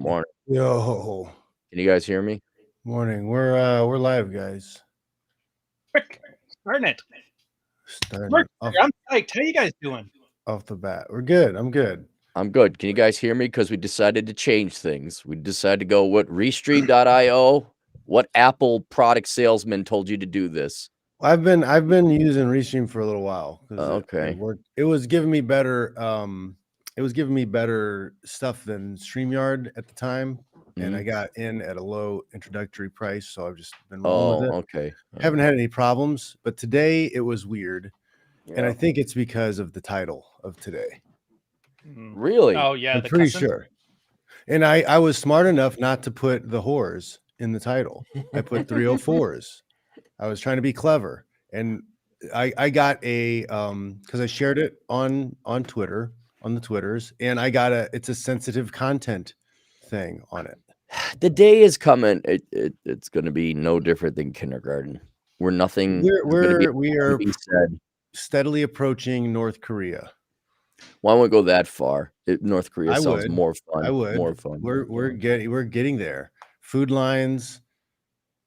Morning. Yo, Can you guys hear me? morning. We're live, guys. Quick, starting it. Starting Mark, off, I'm psyched. How you guys doing? off the bat. We're good. I'm good. I'm good. Can you guys hear me? Because we decided to change things. We decided to go what Restream.io. What Apple product salesman told you to do this? I've been using Restream for a little while because Okay. it worked. It was giving me better stuff than StreamYard at the time, and I got in at a low introductory price, so I've just been rolling with it. Okay. Haven't had any problems, but today it was weird, and I Yeah. think it's because of the title of today. Really? Oh yeah, I'm the pretty cussing? sure. And I was smart enough not to put the whores in the title. I put 304s. I was trying to be clever. And I got a because I shared it on Twitter, on the Twitters, and I got it's a sensitive content thing on it. The day is coming. It's going to be no different than kindergarten. Where nothing is gonna be We are said. steadily approaching North Korea. Why won't go that far? North Korea I sounds would. more fun. I would. More fun. We're getting there. Food lines.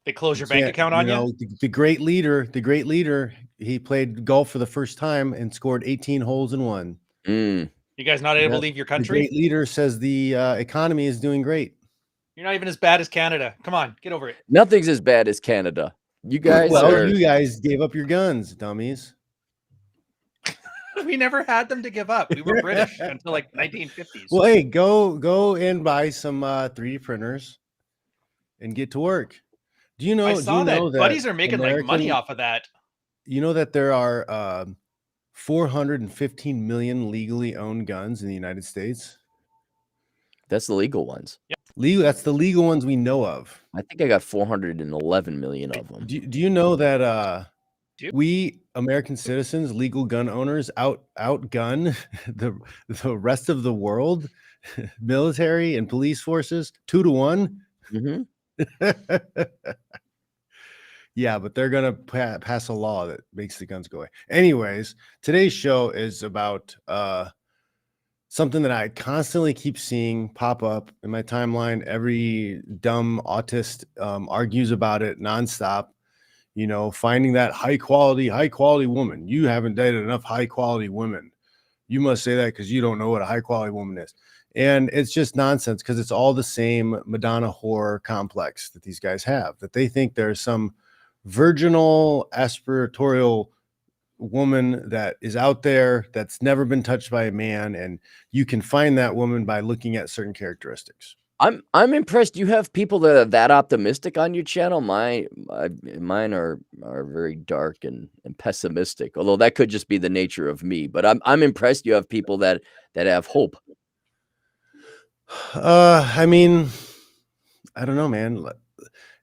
They close your bank account on you? The great leader, he played golf for the first time and scored 18 holes in one. You guys not able to leave your country? The great leader says the economy is doing great. You're not even as bad as Canada. Come on, get over it. Nothing's as bad as Canada. You guys you guys gave up your guns, dummies. We never had them to give up. We were British until like 1950s. Well, hey, go and buy some 3D printers and get to work. Do you know? I saw that buddies are making like money off of that. You know that there are 415 million legally owned guns in the United States. That's the legal ones. Yep. Legal. That's the legal ones we know of. I think I got 411 million of them. Do you know that we American citizens, legal gun owners, outgun the rest of the world, military and police forces 2-1? Yeah, but they're gonna pass a law that makes the guns go away. Anyways, today's show is about something that I constantly keep seeing pop up in my timeline. Every dumb autist argues about it nonstop. You know, finding that high quality woman. You haven't dated enough high quality women. You must say that because you don't know what a high quality woman is. And it's just nonsense because it's all the same Madonna whore complex that these guys have, that they think there's some virginal aspiratorial woman that is out there that's never been touched by a man, and you can find that woman by looking at certain characteristics. I'm impressed. You have people that are that optimistic on your channel. Mine are very dark and pessimistic. Although that could just be the nature of me. But I'm impressed. You have people that have hope. I mean, I don't know, man.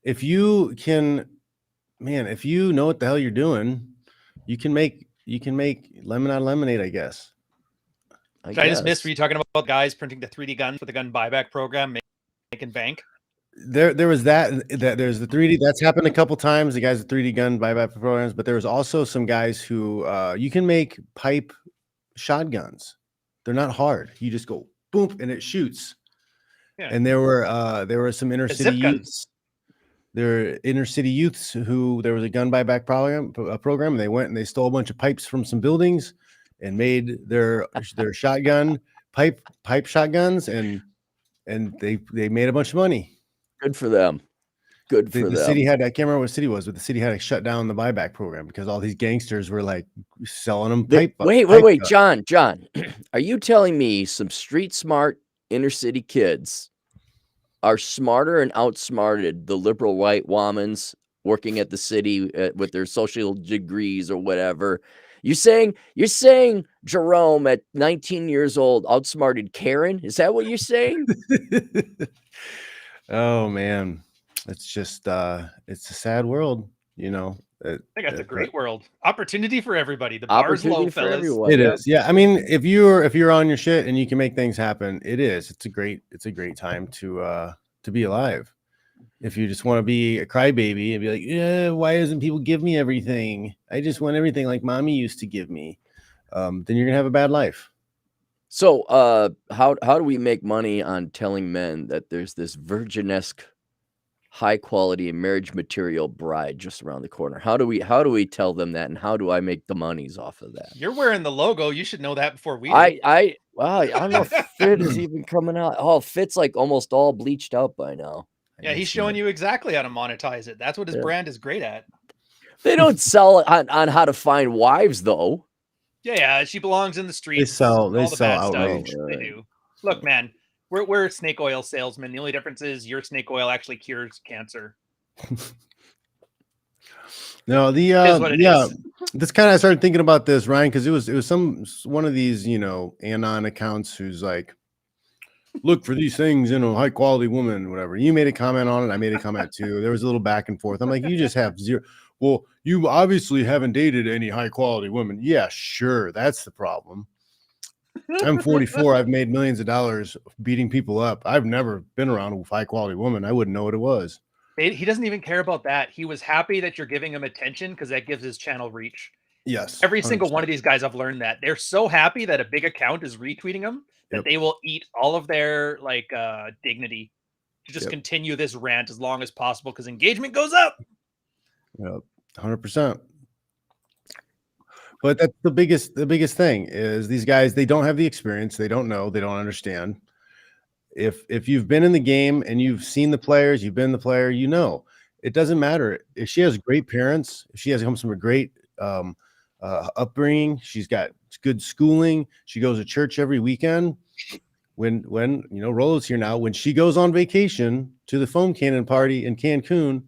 If you can, man, if you know what the hell you're doing, you can make lemon out of lemonade, I guess. I just missed. Were you talking about guys printing the 3D guns for the gun buyback program, making bank? There was that there's the 3D that's happened a couple times. The guys with 3D gun buyback programs, but there was also some guys who you can make pipe shotguns. They're not hard. You just go boom and it shoots. Yeah. And there were some inner city youths. There are inner city youths who there was a gun buyback program, and they went and they stole a bunch of pipes from some buildings and made their shotgun pipe shotguns, and they made a bunch of money. Good for them. Good for them. The city had, I can't remember what city it was, but the city had to shut down the buyback program because all these gangsters were like selling them pipe. Wait, John, are you telling me some street smart inner city kids are smarter and outsmarted the liberal white womans working at the city with their social degrees or whatever? You're saying Jerome at 19 years old outsmarted Karen? Is that what you're saying? Oh man, it's just it's a sad world, you know. I think that's a great world. Opportunity for everybody. The bar's low, fellas. Everyone. It is. Yeah. I mean, if you're on your shit and you can make things happen, it is. It's a great time to be alive. If you just want to be a crybaby and be like, yeah, why doesn't people give me everything? I just want everything like mommy used to give me. Then you're gonna have a bad life. So, how do we make money on telling men that there's this virginesque, high quality marriage material bride just around the corner? How do we tell them that, and how do I make the monies off of that? You're wearing the logo. You should know that before we do. Wow, I don't know if Fit is even coming out. Oh, Fit's like almost all bleached out by now. Yeah, he's showing you exactly how to monetize it. That's what his brand is great at. They don't sell it on how to find wives, though. Yeah, she belongs in the streets. They sell outrage. stuff. They do. Look, man, we're snake oil salesmen. The only difference is your snake oil actually cures cancer. No, this kind of I started thinking about this, Ryan, because it was one of these, anon accounts who's like, look for these things in a high quality woman, whatever. You made a comment on it, I made a comment too. There was a little back and forth. I'm like, you just have zero. Well, you obviously haven't dated any high quality women. Yeah, sure, that's the problem. I'm 44. I've made millions of dollars beating people up. I've never been around a high quality woman. I wouldn't know what it was. He doesn't even care about that. He was happy that you're giving him attention because that gives his channel reach. Yes. Every single one of these guys, I've learned that they're so happy that a big account is retweeting them that they will eat all of their dignity to just continue this rant as long as possible because engagement goes up. Yep, 100%. But that's the biggest thing is these guys, they don't have the experience, they don't know, they don't understand. If you've been in the game and you've seen the players, you've been the player, it doesn't matter if she has great parents, if she comes from a great upbringing, she's got good schooling, she goes to church every weekend. When Rolo's here now, when she goes on vacation to the foam cannon party in Cancun,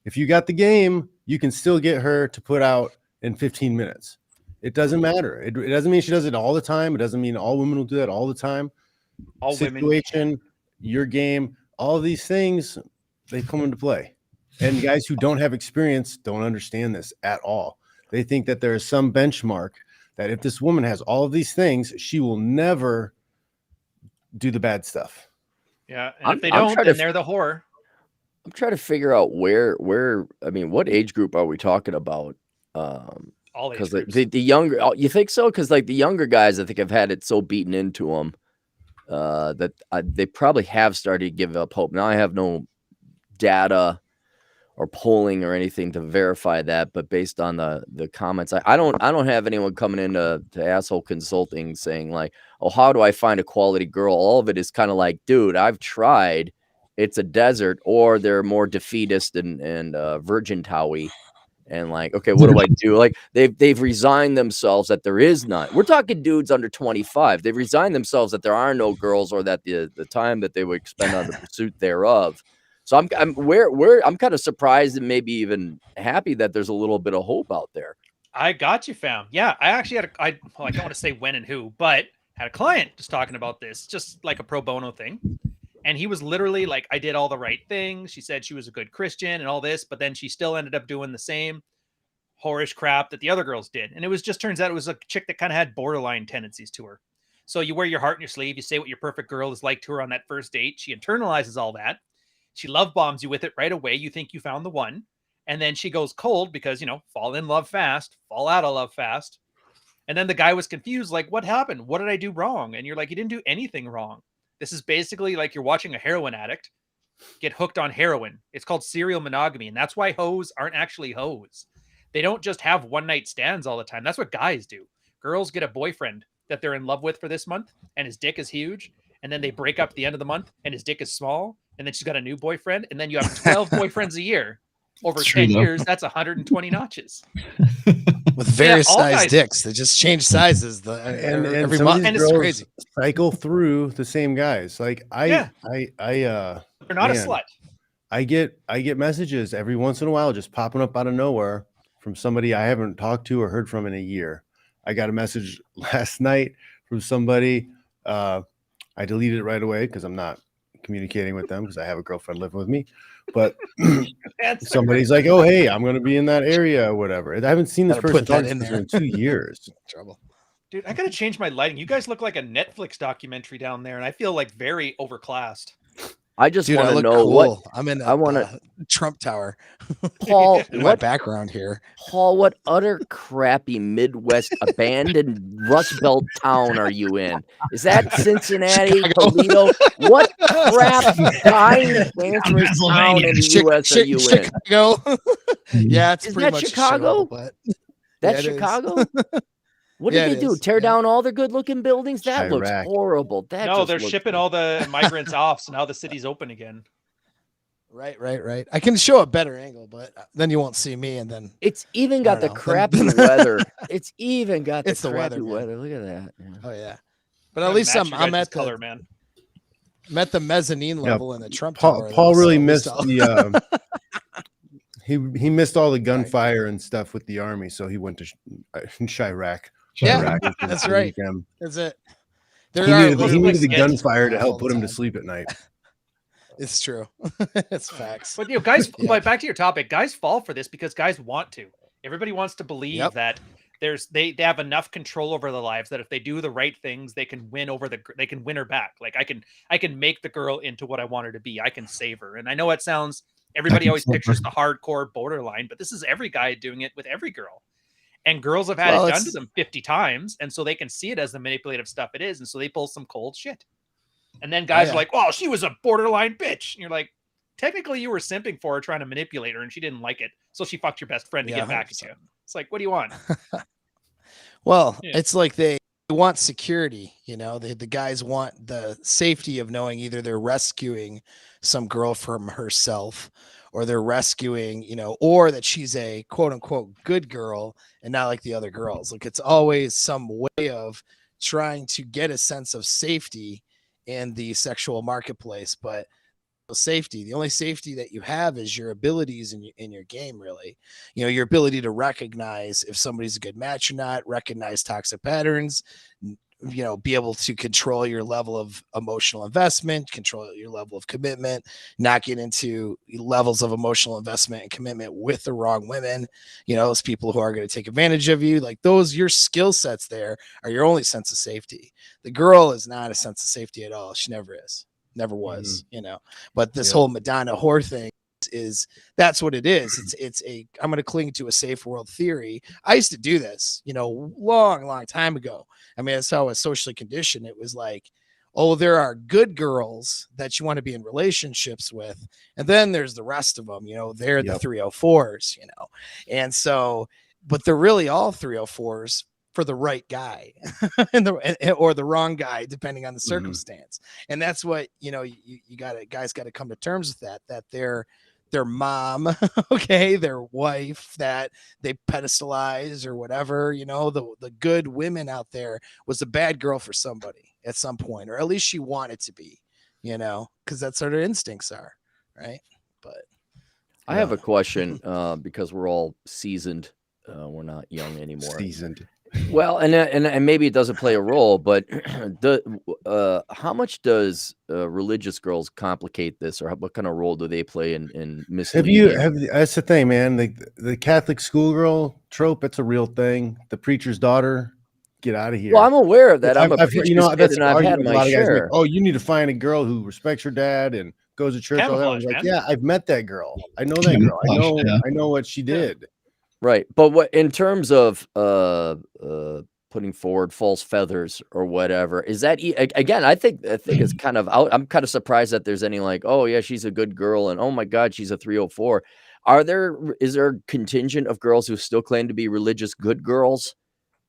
if you got the game, you can still get her to put out in 15 minutes. It doesn't matter. It doesn't mean she does it all the time. It doesn't mean all women will do that all the time. Situation, your game, all of these things, they come into play. And guys who don't have experience don't understand this at all. They think that there is some benchmark that if this woman has all of these things, she will never do the bad stuff. Yeah, and if they don't, then they're the whore. I'm trying to figure out what age group are we talking about? All age groups. Because the younger, you think so? Because the younger guys, I think have had it so beaten into them that they probably have started to give up hope. Now I have no data or polling or anything to verify that, but based on the comments, I don't have anyone coming into Asshole Consulting saying like, oh, how do I find a quality girl? All of it is kind of like, dude, I've tried. It's a desert, or they're more defeatist and virgin towy. And like, okay, what do I do? Like they've resigned themselves that there is none. We're talking dudes under 25. They've resigned themselves that there are no girls, or that the time that they would expend on the pursuit thereof. So I'm kind of surprised and maybe even happy that there's a little bit of hope out there. I got you, fam. Yeah, I actually had I don't want to say when and who, but had a client just talking about this, just like a pro bono thing. And he was literally like, I did all the right things. She said she was a good Christian and all this, but then she still ended up doing the same whorish crap that the other girls did. And it was just, turns out it was a chick that kind of had borderline tendencies to her. So you wear your heart in your sleeve. You say what your perfect girl is like to her on that first date. She internalizes all that. She love bombs you with it right away. You think you found the one. And then she goes cold because, fall in love fast, fall out of love fast. And then the guy was confused. Like, what happened? What did I do wrong? And you're like, you didn't do anything wrong. This is basically like you're watching a heroin addict get hooked on heroin. It's called serial monogamy. And that's why hoes aren't actually hoes. They don't just have one night stands all the time. That's what guys do. Girls get a boyfriend that they're in love with for this month and his dick is huge. And then they break up at the end of the month and his dick is small. And then she's got a new boyfriend. And then you have 12 boyfriends a year. Over 10 years, that's 120 notches. With various size dicks. They just change sizes every month. And it's crazy. Cycle through the same guys. Like they're not a slut. I get messages every once in a while just popping up out of nowhere from somebody I haven't talked to or heard from in a year. I got a message last night from somebody. I deleted it right away because I'm not communicating with them because I have a girlfriend living with me. But somebody's like, oh, hey, I'm going to be in that area or whatever. I haven't seen this person in 2 years. Trouble. Dude, I got to change my lighting. You guys look like a Netflix documentary down there, and I feel like very overclassed. I just Dude, want I to look know cool. what I'm in I want a to. Trump Tower Paul, in my what background here. Paul, what utter crappy Midwest abandoned Rust Belt town are you in? Is that Cincinnati, Chicago. Toledo? What crap tiny cancerous town Pennsylvania. in the U.S. are you in? Chicago. Yeah, it's Is pretty that much Chicago? a shithole, but That's yeah, it is. Chicago? What Yeah, did it they do? is. Tear Yeah. down all their good-looking buildings? That looks Chirac. horrible. That No, just they're looks shipping all the migrants off, so now the city's open again. Right. I can show a better angle, but then you won't see me, and then It's even I got the don't know. crappy Then- weather. It's even got the It's the crappy weather, man. weather. Look at that. Yeah. Oh yeah, but at least Match your I'm guys' at color, the man. mezzanine level in the Trump Paul, Tower. Paul though, really so at missed least I'll- the he missed all the gunfire and stuff with the army, so he went to Chirac. Yeah, Chirac was that's the right. weekend. That's it. He There are needed, literally he literally needed the skits gunfire to all help the put him to time. sleep at night. It's true. It's facts. But guys, Yeah. but back to your topic, guys fall for this because guys want to. Everybody wants to believe Yep. that they have enough control over their lives that if they do the right things, they can win they can win her back. Like I can make the girl into what I want her to be. I can save her. And I know it sounds everybody always pictures the hardcore borderline, but this is every guy doing it with every girl. And girls have had it done to them 50 times, and so they can see it as the manipulative stuff it is, and so they pull some cold shit. And then guys are like, "Oh, she was a borderline bitch." And you're like, technically, you were simping for her, trying to manipulate her, and she didn't like it, so she fucked your best friend to Yeah, get back at 100%. you. It's like, what do you want? Well, Yeah. it's like they want security, the guys want the safety of knowing either they're rescuing some girl from herself or they're rescuing, or that she's a quote unquote good girl and not like the other girls. Like it's always some way of trying to get a sense of safety in the sexual marketplace, but the only safety that you have is your abilities in your game, really. Your ability to recognize if somebody's a good match or not, recognize toxic patterns, be able to control your level of emotional investment, control your level of commitment, not get into levels of emotional investment and commitment with the wrong women, those people who are going to take advantage of you. Like your skill sets there are your only sense of safety. The girl is not a sense of safety at all. She never is. Never was, but this whole Madonna whore thing that's what it is. I'm going to cling to a safe world theory. I used to do this, long time ago. I mean, that's how I was socially conditioned. It was like, oh, there are good girls that you want to be in relationships with. And then there's the rest of them, they're the 304s, and so, but they're really all 304s for the right guy or the wrong guy, depending on the circumstance. And that's what, guys got to come to terms with that their mom, okay, their wife that they pedestalize or whatever, the good women out there was a bad girl for somebody at some point, or at least she wanted to be, because that's what her instincts are. Right. But I have a question because we're all seasoned. We're not young anymore. Seasoned. Well, and maybe it doesn't play a role, but how much does religious girls complicate this, or what kind of role do they play in misleading? That's the thing, man. The Catholic schoolgirl trope, it's a real thing. The preacher's daughter, get out of here. Well, I'm aware of that. I'm a I've preacher's kid, that's and I've had my share. Oh, you need to find a girl who respects her dad and goes to church. All that. I was like, yeah, I've met that girl. I know that girl. I know what she did. Right, but what in terms of putting forward false feathers or whatever, is that again? I think it's kind of out. I'm kind of surprised that there's any like, oh yeah, she's a good girl, and oh my god, she's a 304. Is there a contingent of girls who still claim to be religious good girls,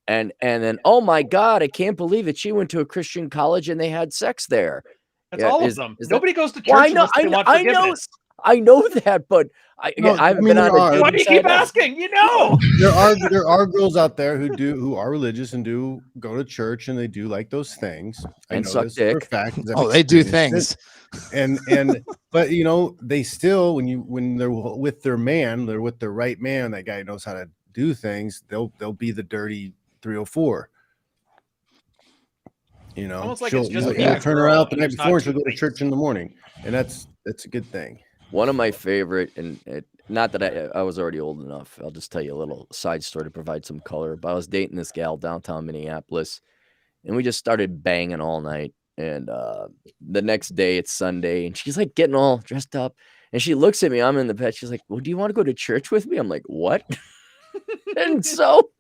and then oh my god, I can't believe it, she went to a Christian college and they had sex there. That's all of them. Nobody goes to church Well, unless they want forgiveness. I know that, but I've been on a Why do you keep asking? There are girls out there who are religious and do go to church and they do like those things. And I know suck this dick. for a fact. Oh, they do things. And but they still when they're with their man, they're with the right man. That guy knows how to do things. They'll be the dirty 304. Almost like she'll turn her out the night before and she'll go to church in the morning, and that's a good thing. One of my favorite, and not that I was already old enough. I'll just tell you a little side story to provide some color. But I was dating this gal downtown Minneapolis, and we just started banging all night. And the next day it's Sunday, and she's like getting all dressed up, and she looks at me. I'm in the bed. She's like, "Well, do you want to go to church with me?" I'm like, "What?" And so,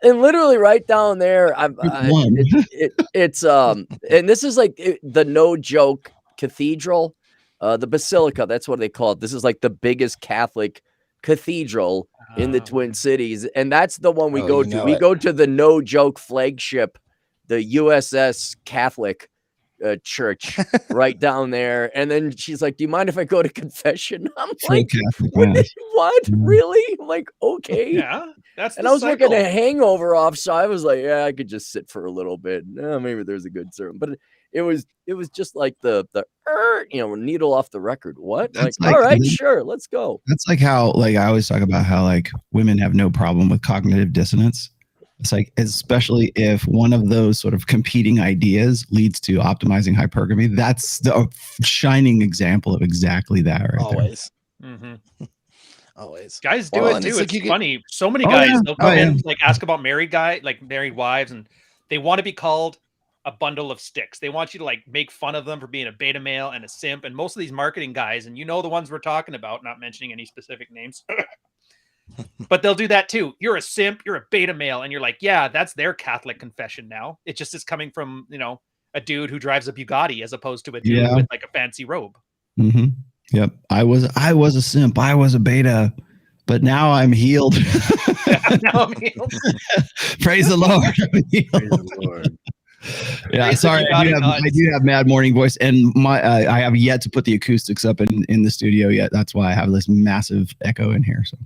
and literally right down there, it's and this is like the no joke cathedral, the basilica. That's what they call it. This is like the biggest Catholic cathedral in the Twin Cities, and that's the one we go to. We go to the no joke flagship, the USS Catholic church right down there. And then she's like, "Do you mind if I go to confession?" I'm like, "What? Really?" I'm like, "Okay." Yeah, that's and I was working a hangover off, so I was like, "Yeah, I could just sit for a little bit. Maybe there's a good sermon." But it was just like the needle off the record. What? Like, all right, sure, let's go. That's like how, like, I always talk about how, like, women have no problem with cognitive dissonance. It's like, especially if one of those sort of competing ideas leads to optimizing hypergamy, that's the shining example of exactly that right Always. there. Mm-hmm. Always. Guys do it too. It's funny. So many guys, they'll come in, like, ask about married wives, and they want to be called a bundle of sticks. They want you to, like, make fun of them for being a beta male and a simp. And most of these marketing guys, and the ones we're talking about, not mentioning any specific names, but they'll do that too. You're a simp, you're a beta male, and you're like, yeah, that's their Catholic confession now. It just is coming from, a dude who drives a Bugatti as opposed to a dude with like a fancy robe. Mm-hmm. Yep. I was a simp. I was a beta, but now I'm healed. Now I'm healed. Praise the Lord. I'm healed. Praise the Lord. Yeah, sorry, I do have mad morning voice, and I have yet to put the acoustics up in the studio yet. That's why I have this massive echo in here. So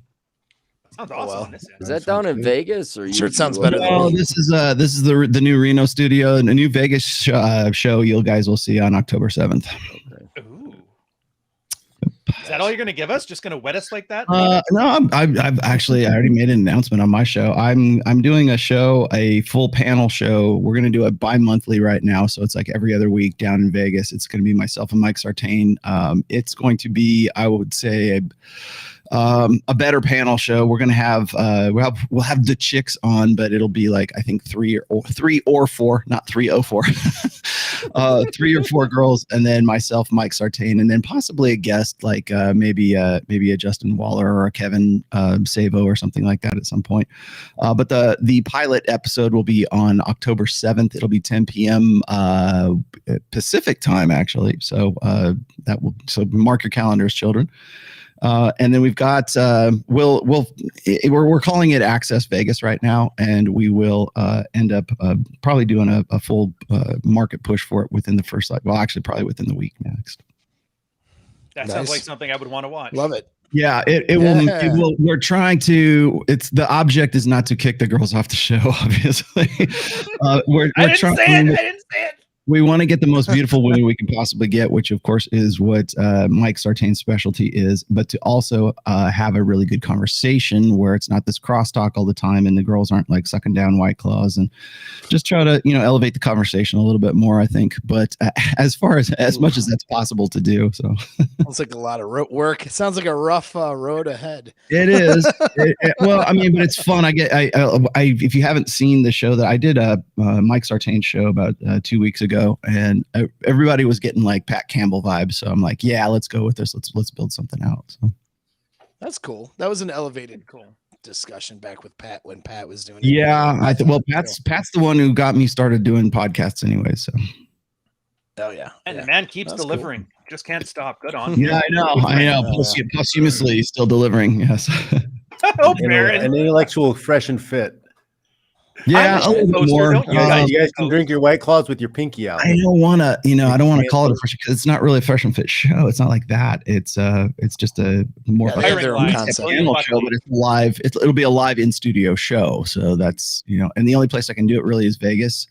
sounds awesome. Is that down in Vegas, or sure? It sounds better. Oh, this is the new Reno studio, and a new Vegas show you guys will see on October 7th. Okay. Ooh. Is that all you're going to give us? Just going to wet us like that? No, I've actually, I already made an announcement on my show. I'm doing a full panel show. We're going to do it bi-monthly right now. So it's like every other week down in Vegas. It's going to be myself and Mike Sartain. It's going to be, I would say, a better panel show. We're going to have, we'll have the chicks on, but it'll be like, I think three or four, not 304, 3 or 4 girls, and then myself, Mike Sartain, and then possibly a guest like maybe a Justin Waller or a Kevin Savo or something like that at some point. But the pilot episode will be on October 7th. It'll be 10 p.m. Pacific time, actually. So so mark your calendars, children. And then we've got we're calling it Access Vegas right now, and we will end up probably doing a full market push for it within the first probably within the week next. That sounds like something I would want to watch. Love it. Yeah, it will. We're trying to. The object is not to kick the girls off the show. Obviously, we're trying. I didn't say it. We want to get the most beautiful women we can possibly get, which of course is what Mike Sartain's specialty is, but to also have a really good conversation where it's not this crosstalk all the time and the girls aren't like sucking down White Claws, and just try to, elevate the conversation a little bit more, I think. But as much as that's possible to do. So sounds like a lot of work. It sounds like a rough road ahead. It is. Well, I mean, but it's fun. If you haven't seen the show that I did, Mike Sartain's show about 2 weeks ago, and everybody was getting like Pat Campbell vibes. So I'm like, yeah, let's go with this. Let's build something out. So that's cool. That was an elevated discussion back with Pat when Pat was doing it. Yeah, Pat's the one who got me started doing podcasts anyway. So oh yeah, and the man keeps delivering. Cool. Just can't stop. Good on. Yeah, I know. Posthumously still delivering. Yes. An intellectual, fresh and fit. Yeah, a little bit more. You guys can drink your White Claws with your pinky out. I don't want to, I don't want to call it a fresh, because it's not really a fresh and fit show. It's not like that. It's just a more like a panel show, but it's live. It'll be a live in studio show. So that's, and the only place I can do it really is Vegas.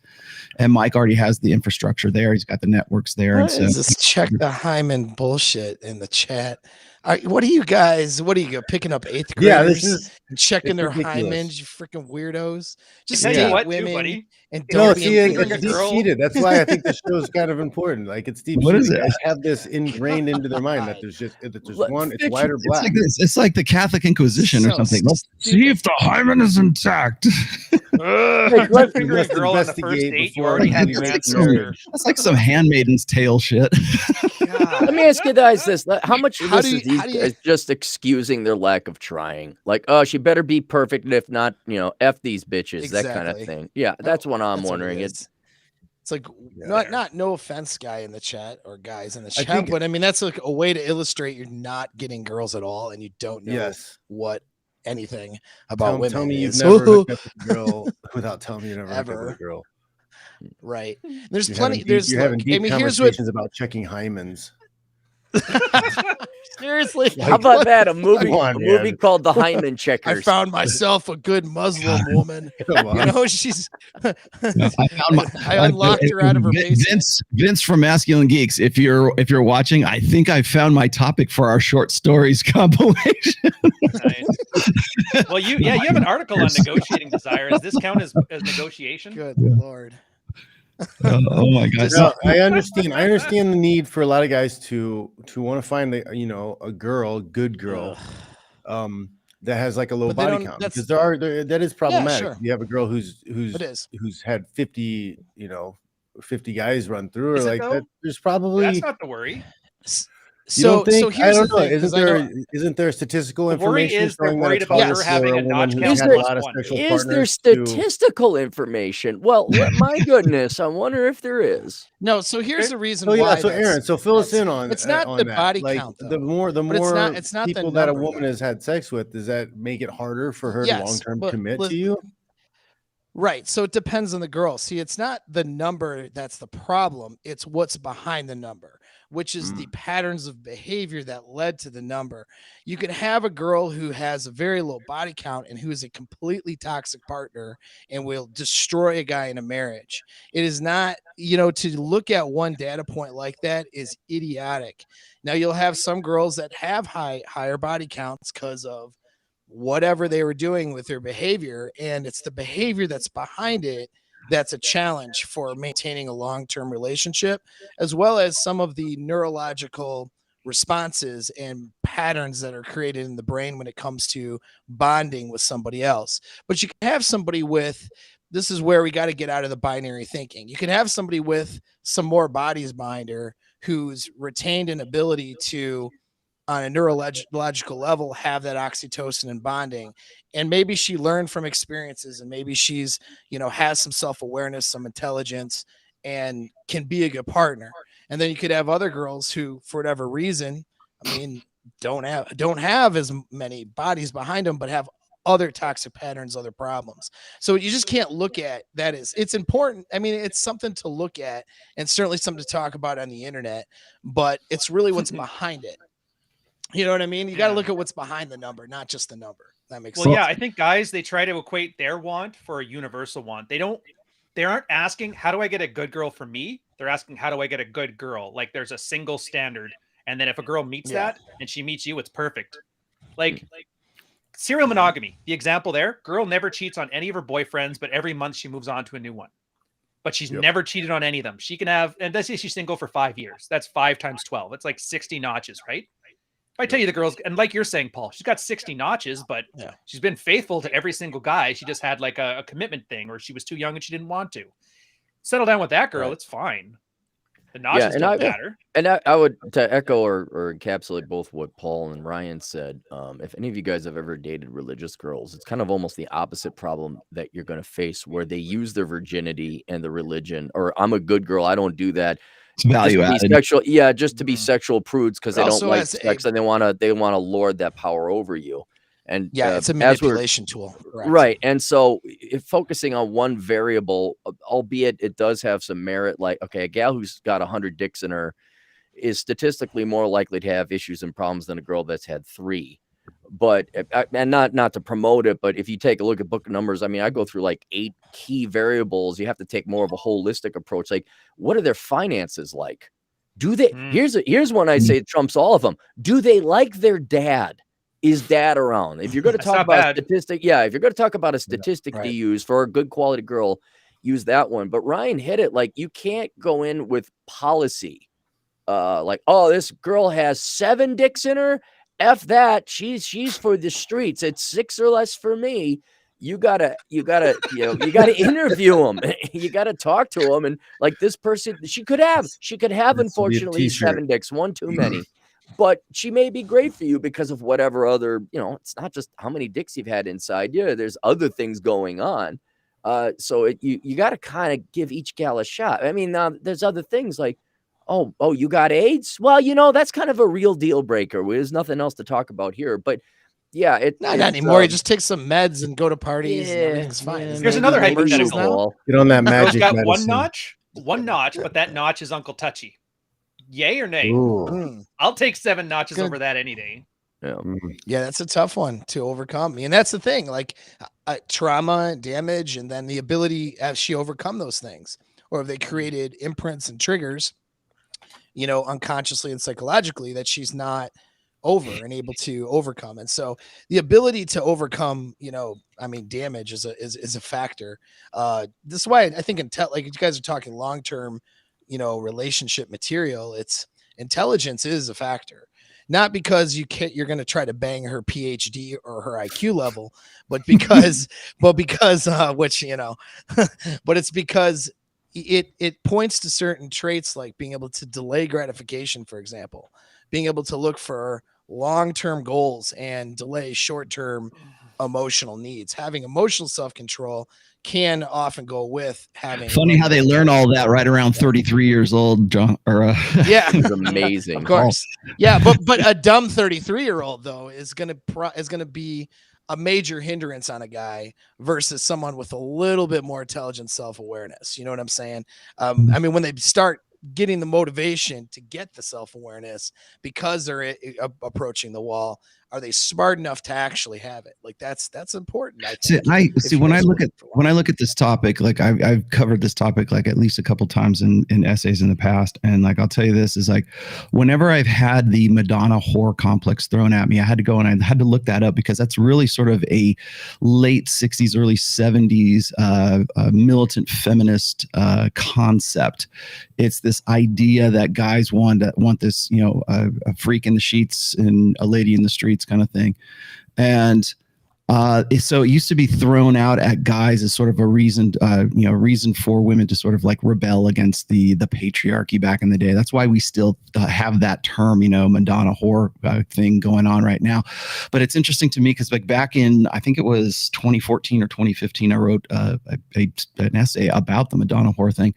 And Mike already has the infrastructure there. He's got the networks there. Just check the Hyman bullshit in the chat. What are you picking up 8th graders? Yeah, checking their hymens, you freaking weirdos. Just date women. Too, buddy. and No, don't be see, fingering it's a girl. deep-seated. That's why I think the show is kind of important. Like, it's What is deep-seated. it? Guys have this ingrained into their mind that there's one, it's white or It's black. like this. It's like the Catholic Inquisition or So something. Let's see stupid. if the hymen is intact. You're fingering a must girl on the first investigate date. You before already have we your make answer. marriage. That's like some Handmaiden's Tale shit. Let me ask you guys this: how much of How this do is you- these how do you- guys just excusing their lack of trying? Like, oh, she better be perfect, and if not, F these bitches, that kind of Exactly. thing. Yeah, that's what I'm That's what wondering. it It's is. It's like Yeah. not no offense, guy in the chat or guys in the I chat, think- but I mean that's like a way to illustrate you're not getting girls at all, and you don't know Yes. what anything about Tell women me you've is. never hooked up with a girl without telling me you never hooked up with Ever. a girl. Right. There's You're plenty. having deep, There's you're having look, deep I mean, here's what. conversations about checking hymens. Seriously, how about what that? the A movie, Come on, a movie man. called The Hymen I Checkers. found myself a good Muslim woman. Come on. You know, she's. I found I unlocked her out of her basement. Vince from Masculine Geeks. If you're watching, I think I found my topic for our short stories compilation. Nice. Well, you have an article on negotiating desire. Does this count as negotiation? Good Lord. Oh my god! Just- No, I understand. I understand the need for a lot of guys to want to find a good girl, that has like a low But they body don't- count, that's- because that is problematic. sure. You have a girl It is. who's had 50 guys run through her Is it like though? that. There's probably That's not the worry. you don't think? So here's I don't the know. thing, 'cause I know- isn't there statistical The worry information is they're showing that worried it's about harder her for having a woman notch who's count had a plus lot of one. sexual Is there partners to- statistical information? Well, my goodness, I wonder if there is. No, so here's the reason So yeah, why. so that's- Aaron, so fill us that's- in on it's not on the that. body Like, count, the though. more But it's not the people that a number, woman though. has had sex with, does that make it harder for her to Yes, long term but commit listen- to you? Right. So it depends on the girl. See, it's not the number that's the problem. It's what's behind the number, which is the patterns of behavior that led to the number. You can have a girl who has a very low body count and who is a completely toxic partner and will destroy a guy in a marriage. It is not, to look at one data point like that is idiotic. Now you'll have some girls that have higher body counts because of whatever they were doing with their behavior, and it's the behavior that's behind it that's a challenge for maintaining a long-term relationship, as well as some of the neurological responses and patterns that are created in the brain when it comes to bonding with somebody else. But you can have somebody with, this is where we got to get out of the binary thinking. You can have somebody with some more bodies behind her who's retained an ability to, on a neurological level, have that oxytocin and bonding. And maybe she learned from experiences, and maybe she's, has some self-awareness, some intelligence, and can be a good partner. And then you could have other girls who, for whatever reason, don't have as many bodies behind them, but have other toxic patterns, other problems. So you just can't look at that as, it's important. It's something to look at and certainly something to talk about on the internet, but it's really what's behind it. You know what I mean? You got to look at what's behind the number, not just the number. That makes sense. Well, yeah, I think guys, they try to equate their want for a universal want. They aren't asking, how do I get a good girl for me? They're asking, how do I get a good girl? Like, there's a single standard. And then if a girl meets that and she meets you, it's perfect. Like serial monogamy, the example there, girl never cheats on any of her boyfriends, but every month she moves on to a new one. But she's never cheated on any of them. She can have, and let's say she's single for 5 years. That's 5 times 12. It's like 60 notches, right? If I tell you the girls, and like you're saying, Paul, she's got 60 notches, but she's been faithful to every single guy. She just had like a commitment thing, or she was too young and she didn't want to. Settle down with that girl. It's fine. The notches don't matter. And I would, to echo or encapsulate both what Paul and Ryan said, if any of you guys have ever dated religious girls, it's kind of almost the opposite problem that you're going to face, where they use their virginity and the religion, or I'm a good girl, I don't do that. It's value added. Just to be sexual prudes because they don't like sex and they want to lord that power over you. And it's a manipulation tool. Correct. Right. And so if focusing on one variable, albeit it does have some merit, like, okay, a gal who's got 100 dicks in her is statistically more likely to have issues and problems than a girl that's had 3. But, and not to promote it, but if you take a look at book numbers, I go through like 8 key variables. You have to take more of a holistic approach. Like, what are their finances like? Do they, here's one I say trumps all of them. Do they like their dad? Is dad around? If you're going to talk about a statistic, if you're going to talk about a statistic to use for a good quality girl, use that one. But Ryan hit it. Like, you can't go in with policy. Like, oh, this girl has 7 dicks in her. F that. She's for the streets. It's 6 or less for me. You gotta interview them. You gotta talk to them. And like, this person, she could have, unfortunately, 7 dicks, one too many. But she may be great for you because of whatever other, it's not just how many dicks you've had inside you. There's other things going on. So you got to kind of give each gal a shot. I mean, there's other things like, oh, you got AIDS? Well, that's kind of a real deal breaker. There's nothing else to talk about here. But yeah, not anymore. You just take some meds and go to parties and everything's fine. Here's another hypothetical. Get on that magic got medicine. one notch, but that notch is Uncle Touchy. Yay or nay? I'll take 7 notches over that any day. Yeah, that's a tough one to overcome. And that's the thing, like trauma, damage, and then the ability as she overcome those things, or if they created imprints and triggers, unconsciously and psychologically, that she's not over and able to overcome. And so the ability to overcome, damage is a factor. This is why I think like you guys are talking long-term, relationship material, it's intelligence is a factor, not because you're going to try to bang her PhD or her IQ level, but because, but it's because it points to certain traits, like being able to delay gratification, for example, being able to look for long-term goals and delay short-term emotional needs. Having emotional self-control can often go with having. Funny how they learn all that right around 33 years old, John. Yeah, it's amazing. Of course. Yeah, but a dumb 33-year-old though is gonna be a major hindrance on a guy versus someone with a little bit more intelligent self-awareness. You know what I'm saying? I mean, when they start getting the motivation to get the self-awareness because they're approaching the wall, are they smart enough to actually have it? Like that's important. I think. When I look at this topic, like I've covered this topic like at least a couple times in essays in the past, and like I'll tell you this is like whenever I've had the Madonna whore complex thrown at me, I had to go and I had to look that up because that's really sort of a late 60s, early 70s militant feminist concept. It's this idea that guys want this, a freak in the sheets and a lady in the streets kind of thing. And so it used to be thrown out at guys as sort of a reason for women to sort of like rebel against the patriarchy back in the day. That's why we still have that term, Madonna whore thing going on right now. But it's interesting to me because like back in, I think it was 2014 or 2015, I wrote an essay about the Madonna whore thing.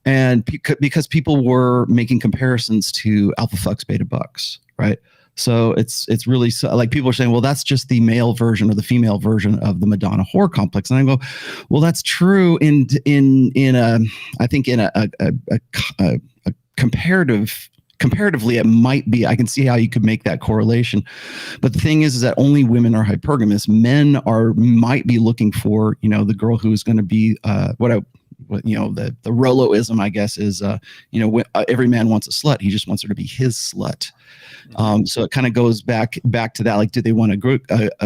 And because people were making comparisons to alpha fucks, beta bucks, right? So it's really like people are saying, well, that's just the male version or the female version of the Madonna whore complex. And I go, well, that's true in a comparatively, it might be. I can see how you could make that correlation, but the thing is that only women are hypergamous. Men might be looking for the girl who is going to be the Roloism, I guess, is every man wants a slut. He just wants her to be his slut. So it kind of goes back to that. Like, do they want a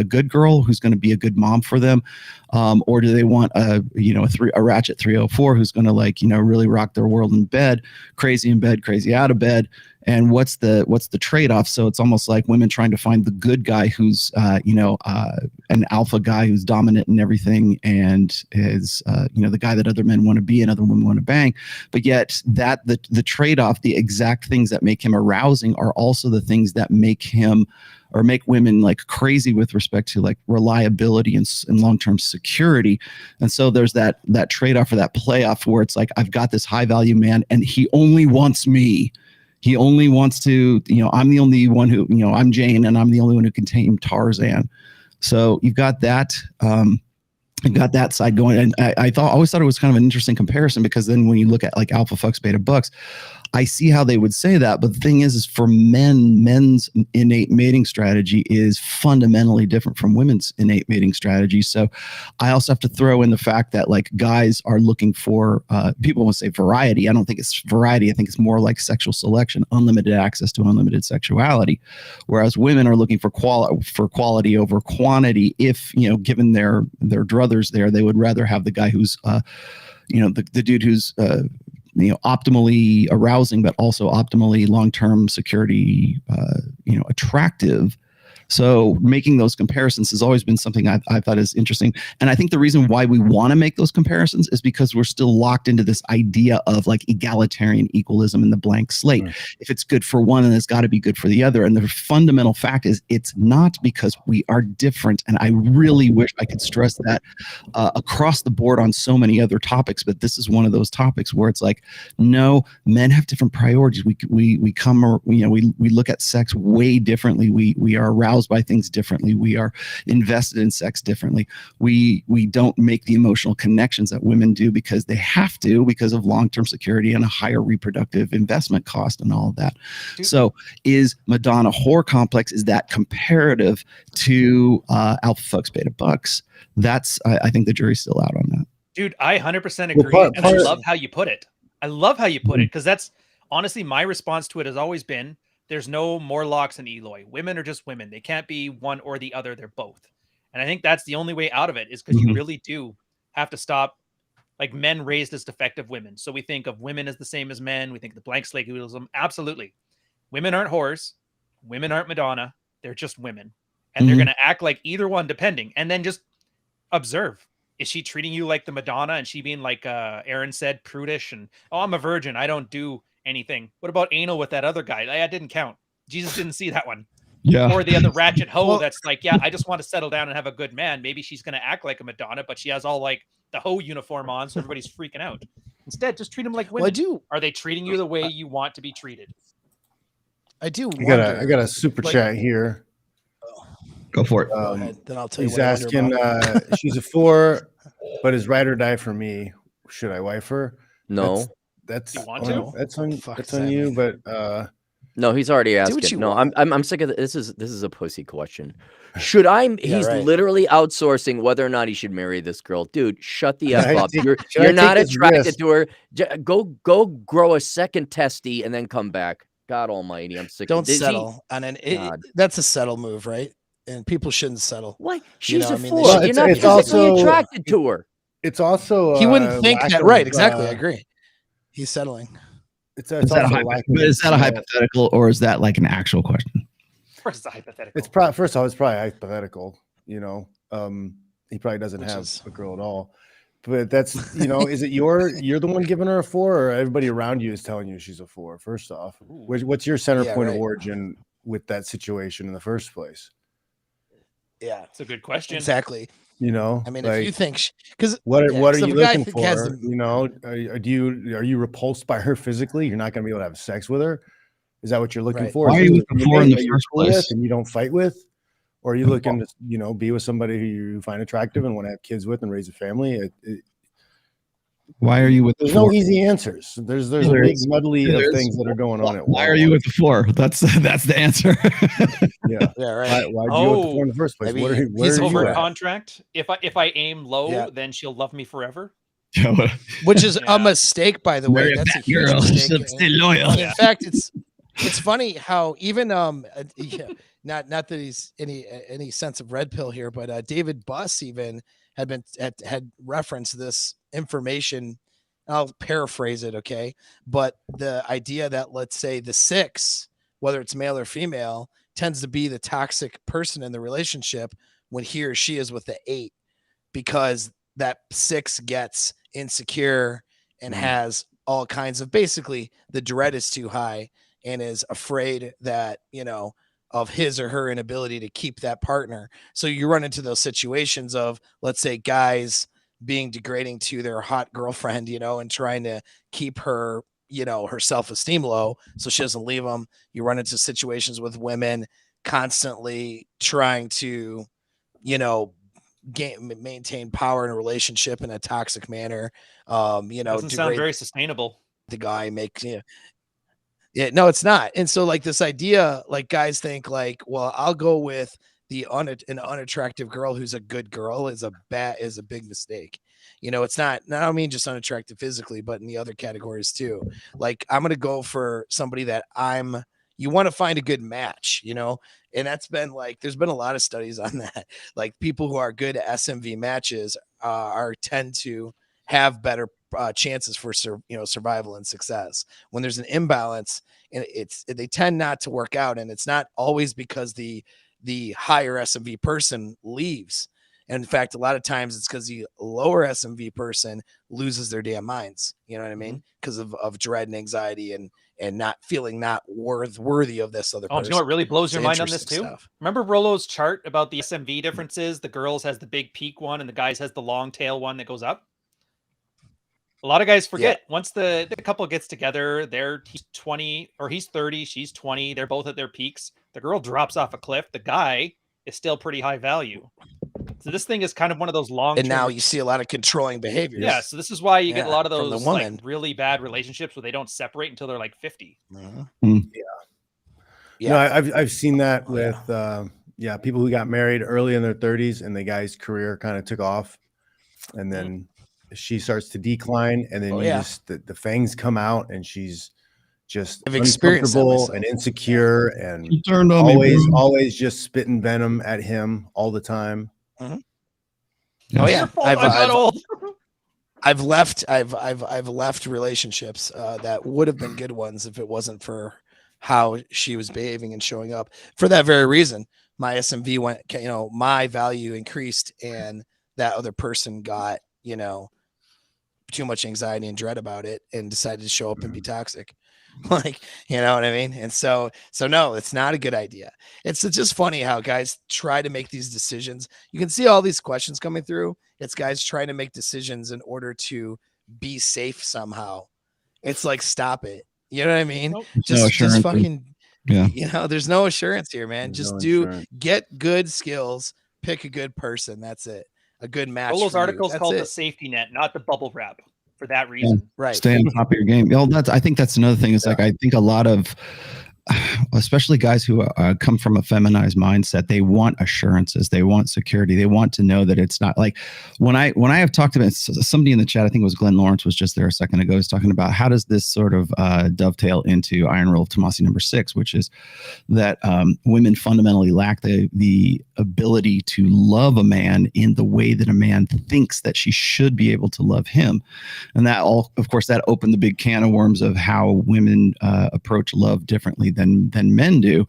good girl who's going to be a good mom for them, or do they want a ratchet 304 who's going to really rock their world in bed, crazy out of bed? And what's the trade-off? So it's almost like women trying to find the good guy who's an alpha guy who's dominant in everything and is the guy that other men want to be and other women want to bang. But yet that the trade-off, the exact things that make him arousing are also the things that make him or make women like crazy with respect to like reliability and long-term security. And so there's that trade-off or that playoff where it's like, I've got this high value man and he only wants me. He only wants to, I'm the only one who, I'm Jane and I'm the only one who can tame Tarzan. So you've got that, side going. And I always thought it was kind of an interesting comparison because then when you look at like alpha fucks, beta bucks, I see how they would say that. But the thing is for men's innate mating strategy is fundamentally different from women's innate mating strategy. So I also have to throw in the fact that like guys are looking for, people will say variety. I don't think it's variety. I think it's more like sexual selection, unlimited access to unlimited sexuality. Whereas women are looking for quality over quantity. If, given their druthers there, they would rather have the guy who's, the dude who's optimally arousing, but also optimally long-term security, attractive. So making those comparisons has always been something I thought is interesting. And I think the reason why we want to make those comparisons is because we're still locked into this idea of like egalitarian equalism in the blank slate. Right. If it's good for one, then it's got to be good for the other. And the fundamental fact is it's not, because we are different. And I really wish I could stress that across the board on so many other topics. But this is one of those topics where it's like, no, men have different priorities. We look at sex way differently. We are aroused by things differently. We are invested in sex differently. We don't make the emotional connections that women do because they have to, because of long-term security and a higher reproductive investment cost and all of that. So is Madonna whore complex, is that comparative to alpha fucks beta bucks? That's, I think the jury's still out on that. Dude, I 100% agree. And I love how you put it. I love how you put it, because that's honestly my response to it has always been, there's no Morlocks and Eloy. Women are just women. They can't be one or the other. They're both. And I think that's the only way out of it, is because you really do have to stop like men raised as defective women. So we think of women as the same as men. We think the blank slate equalism. Absolutely. Women aren't whores. Women aren't Madonna. They're just women. And they're going to act like either one depending. And then just observe. Is she treating you like the Madonna, and she being like Aaron said, prudish and, oh, I'm a virgin, I don't do anything? What about anal with that other guy? That didn't count. Jesus didn't see that one. Yeah. Or the other ratchet hoe that's like, yeah, I just want to settle down and have a good man. Maybe she's going to act like a Madonna, but she has all like the hoe uniform on, so everybody's freaking out. Instead, just treat them like women. Well, Are they treating you the way you want to be treated? I got a super chat here. Go for it. Go ahead. Then I'll tell you. He's asking, she's a 4, but is ride or die for me. Should I wife her? No. That's you want to? That's on you, but no, he's already asking. No, I'm sick of this. This is a pussy question. Should I? He's literally outsourcing whether or not he should marry this girl. Dude, shut the F up. You're not attracted to her. Go grow a second testy and then come back. God Almighty, I'm sick. Don't settle on that's a settle move, right? And people shouldn't settle. What? She's a 4. Well, you're not physically attracted to her. It's also he wouldn't think that, right? Exactly, I agree. He's settling. Is that a hypothetical, or is that like an actual question? Or is it hypothetical? It's first of all, it's probably hypothetical. He probably doesn't have a girl at all. But that's is it you're the one giving her a 4, or everybody around you is telling you she's a 4? First off, what's your center point of origin with that situation in the first place? Yeah, it's a good question. Exactly. I mean, if you think, because what are you looking for? Are you repulsed by her physically? You're not going to be able to have sex with her. Is that what you're looking for? Why are you looking for in the first place? And you don't fight with, or are you looking to be with somebody who you find attractive and want to have kids with and raise a family? Why are you with? There's no easy answers. There's a big medley of things that are going on. Why are you with the 4? That's the answer. Yeah, right. Why are you with the 4 in the first place? He's over contract. If I aim low, then she'll love me forever. Which is a mistake, by the way. That's a huge mistake. Stay loyal. In fact, it's funny how even not that he's any sense of red pill here, but David Buss even had referenced this information. I'll paraphrase it, okay? But the idea that, let's say, the 6, whether it's male or female, tends to be the toxic person in the relationship when he or she is with the 8, because that 6 gets insecure and has all kinds of, basically the dread is too high and is afraid that, of his or her inability to keep that partner. So you run into those situations of, let's say, guys being degrading to their hot girlfriend, and trying to keep her, her self-esteem low so she doesn't leave them. You run into situations with women constantly trying to, maintain power in a relationship in a toxic manner. Doesn't sound very sustainable. The guy makes, yeah, no, it's not. And so like this idea, like guys think like, well, I'll go with an unattractive girl who's a good girl is a big mistake. It's not, I don't mean just unattractive physically, but in the other categories too. Like I'm going to go for somebody that you want to find a good match, and that's been like, there's been a lot of studies on that. Like people who are good SMV matches tend to have better chances for survival and success. When there's an imbalance, and they tend not to work out, and it's not always because the higher SMV person leaves. And in fact, a lot of times it's because the lower SMV person loses their damn minds. You know what I mean? Because of dread and anxiety and not feeling not worthy of this other person. You know what really blows your mind on this interesting too? stuff. Remember Rollo's chart about the SMV differences? The girls has the big peak one and the guys has the long tail one that goes up. A lot of guys forget once the couple gets together, he's 20 or he's 30, she's 20. They're both at their peaks. The girl drops off a cliff. The guy is still pretty high value. So this thing is kind of one of those long. And now you see a lot of controlling behaviors. Yeah. So this is why you get a lot of from those the like really bad relationships where they don't separate until they're like 50. Yeah. I've seen that with people who got married early in their 30s and the guy's career kind of took off, and then she starts to decline, and then the fangs come out, and she's just uncomfortable and insecure and turned on always just spitting venom at him all the time. Oh yeah, I've left relationships that would have been good ones if it wasn't for how she was behaving and showing up. For that very reason, my SMV went, my value increased, and that other person got, too much anxiety and dread about it and decided to show up and be toxic. Like, you know what I mean? And so no, it's not a good idea. It's just funny how guys try to make these decisions. You can see all these questions coming through. It's guys trying to make decisions in order to be safe somehow. It's like, stop it. You know what I mean? Nope. Just fucking, there's no assurance here, man. Get good skills, pick a good person. That's it. A good match. All those articles called the safety net, not the bubble wrap, for that reason. Right. Stay on top of your game. I think that's another thing. Is like, I think a lot of, especially guys who come from a feminized mindset, they want assurances, they want security, they want to know that it's not like when I have talked about somebody in the chat, I think it was Glenn Lawrence was just there a second ago, is talking about how does this sort of dovetail into Iron Rule of Tomasi number 6, which is that women fundamentally lack the ability to love a man in the way that a man thinks that she should be able to love him. And that of course, that opened the big can of worms of how women approach love differently than men do,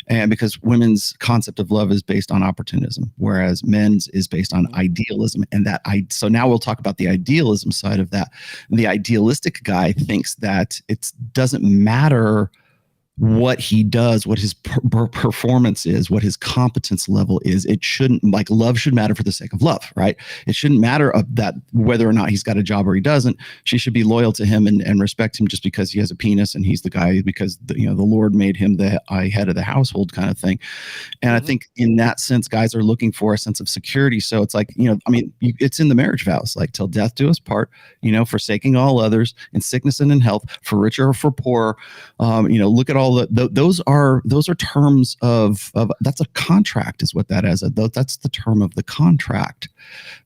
and because women's concept of love is based on opportunism, whereas men's is based on idealism. And so now we'll talk about the idealism side of that. The idealistic guy thinks that it doesn't matter what he does, what his performance is, what his competence level is. It shouldn't, like, love should matter for the sake of love, right? It shouldn't matter that whether or not he's got a job or he doesn't. She should be loyal to him and respect him just because he has a penis and he's the guy, because the Lord made him the head of the household kind of thing. And I think in that sense, guys are looking for a sense of security. So it's like, it's in the marriage vows, like, till death do us part, forsaking all others, in sickness and in health, for richer or for poorer. Look at all those are terms of that's a contract, is what that is. That's the term of the contract.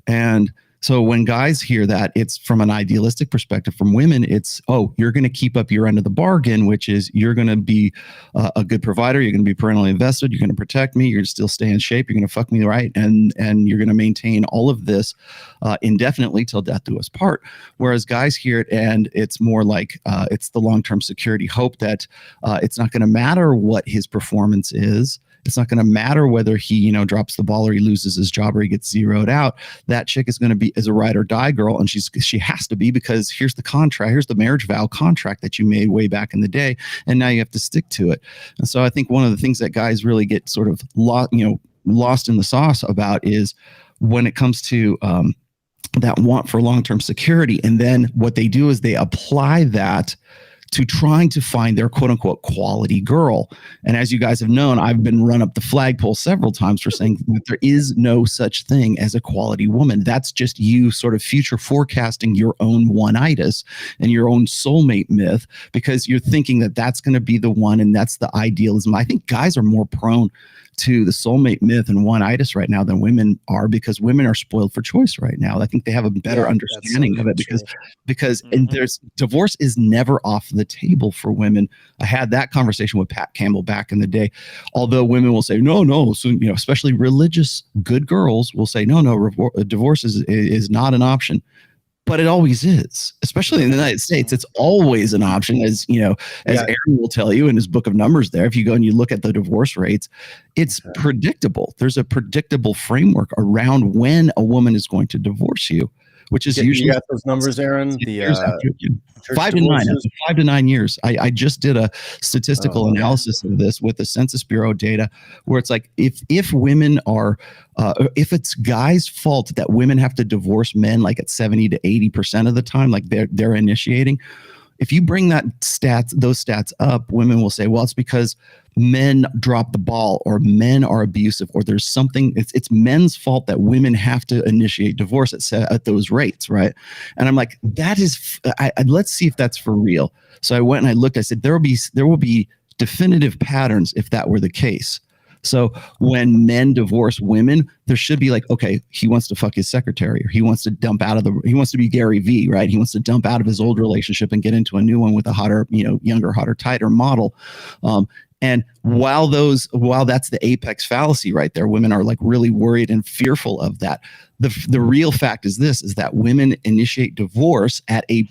And so when guys hear that, it's from an idealistic perspective. From women, it's, you're going to keep up your end of the bargain, which is you're going to be a good provider. You're going to be parentally invested. You're going to protect me. You're going to still stay in shape. You're going to fuck me right. And you're going to maintain all of this indefinitely till death do us part. Whereas guys hear it and it's more like it's the long-term security hope that it's not going to matter what his performance is. It's not going to matter whether he, drops the ball or he loses his job or he gets zeroed out. That chick is going to be a ride or die girl, and she has to be, because here's the contract, here's the marriage vow contract that you made way back in the day, and now you have to stick to it. And so I think one of the things that guys really get sort of lost in the sauce about is when it comes to that want for long-term security, and then what they do is they apply that to trying to find their quote unquote quality girl. And as you guys have known, I've been run up the flagpole several times for saying that there is no such thing as a quality woman. That's just you sort of future forecasting your own one-itis and your own soulmate myth, because you're thinking that that's going to be the one, and that's the idealism. I think guys are more prone to the soulmate myth and one-itis right now than women are, because women are spoiled for choice right now. I think they have a better understanding of it, because and there's divorce is never off the table for women. I had that conversation with Pat Campbell back in the day. Although women will say no, so especially religious good girls will say no, divorce is not an option. but it always is, especially in the United States. It's always an option, as Aaron will tell you in his book of Numbers there. If you go and you look at the divorce rates, it's predictable. There's a predictable framework around when a woman is going to divorce you, which is usually. You got those numbers, Aaron? The 5 to 9, 5 to 9 years. I just did a statistical analysis of this with the Census Bureau data, where it's like if women are, if it's guys' fault that women have to divorce men like at 70 to 80% of the time, like they're initiating. If you bring those stats up, women will say, well, it's because men drop the ball, or men are abusive, or there's something. It's men's fault that women have to initiate divorce at those rates, right? And I'm like, that is. Let's see if that's for real. So I went and I looked. I said there will be definitive patterns if that were the case. So when men divorce women, there should be like, okay, he wants to fuck his secretary, or he wants to he wants to be Gary V, right? He wants to dump out of his old relationship and get into a new one with a hotter, younger, hotter, tighter model. And while that's the apex fallacy right there, women are like really worried and fearful of that. The real fact is that women initiate divorce at an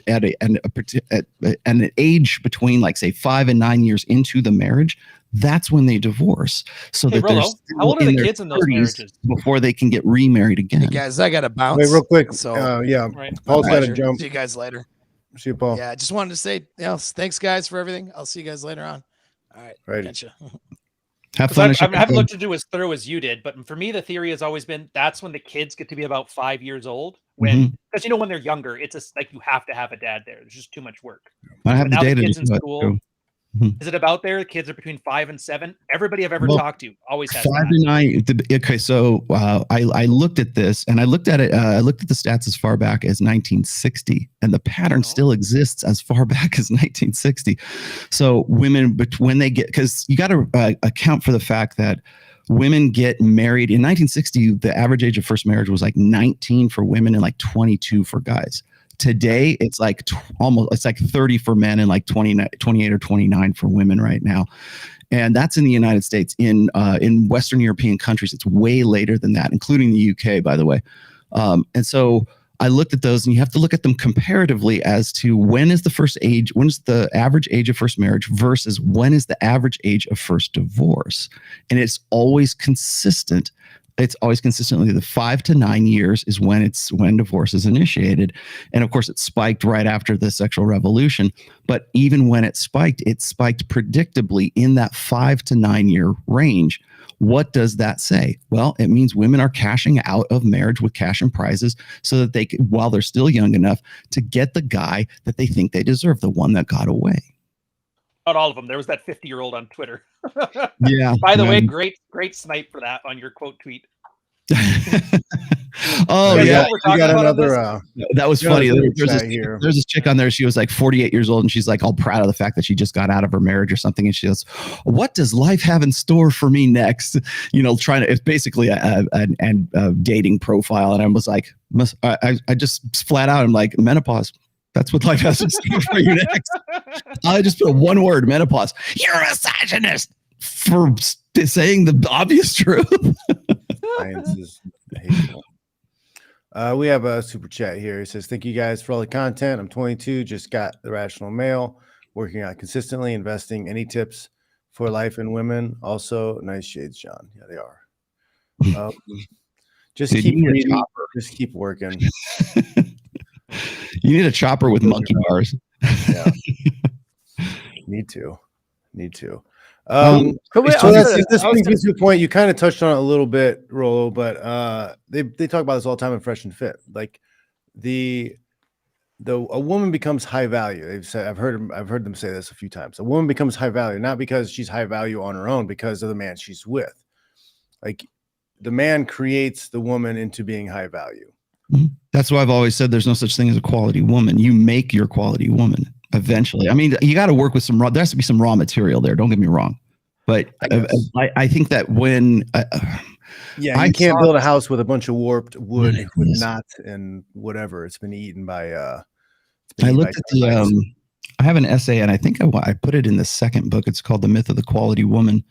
age between, like, say 5 and 9 years into the marriage. That's when they divorce. So that they're still how old are in the their kids in those 30s marriages before they can get remarried again. Hey guys, I gotta bounce. Wait, real quick. So Right. Paul's got to jump. see you guys later. See you, Paul. Yeah, I just wanted to say, thanks guys for everything. I'll see you guys later on. All right. Right. Gotcha. Have fun. I haven't looked into as thorough as you did, but for me, the theory has always been that's when the kids get to be about 5 years old. Because when they're younger, it's just like you have to have a dad there. There's just too much work. I have the now data the kids to in do it, school. too. Is it about there? The kids are between 5 and 7. Everybody I've ever talked to always has 5 that. to 9. Okay, so I looked at this, and I looked at it. I looked at the stats as far back as 1960, and the pattern still exists as far back as 1960. So women, when they get, because you got to account for the fact that women get married in 1960. The average age of first marriage was like 19 for women and like 22 for guys. Today, it's like it's like 30 for men and like 28 or 29 for women right now. And that's in the United States. In Western European countries, it's way later than that, including the UK, by the way. And so I looked at those, and you have to look at them comparatively as to when is the average age of first marriage versus when is the average age of first divorce. And it's always consistent. It's always consistently the 5 to 9 years is when divorce is initiated. And of course, it spiked right after the sexual revolution. But even when it spiked predictably in that 5 to 9 year range. What does that say? Well, it means women are cashing out of marriage with cash and prizes so that they can, while they're still young enough, to get the guy that they think they deserve, the one that got away. Not all of them. There was that 50-year-old on Twitter. Yeah. By the way, great snipe for that on your quote tweet. Oh yeah, we got another. That was funny. There's this chick on there. She was like 48 years old, and she's like all proud of the fact that she just got out of her marriage or something. And she goes, "What does life have in store for me next?" Trying to. It's basically a dating profile, and I was like, I just flat out, I'm like, menopause. That's what life has in store for you next. I just put one word: menopause. You're a misogynist for saying the obvious truth. Science is hateful. We have a super chat here. He says, "Thank you guys for all the content. I'm 22, just got the Rational Mail, working on consistently investing. Any tips for life and women? Also, nice shades, John." Yeah, they are. Just keep reading. Just keep working. You need a chopper with monkey bars. Yeah. Need to. So this brings me to a point you kind of touched on it a little bit, Rolo, but they talk about this all the time in Fresh and Fit. Like a woman becomes high value. They've said I've heard them say this a few times. A woman becomes high value not because she's high value on her own, because of the man she's with. Like the man creates the woman into being high value. That's why I've always said there's no such thing as a quality woman. You make your quality woman eventually. I mean, you got to work with there has to be some raw material there. Don't get me wrong. But I think that when you can't build a house with a bunch of warped wood with knots and whatever. It's been eaten by. I looked at I have an essay, and I think I put it in the second book. It's called The Myth of the Quality Woman.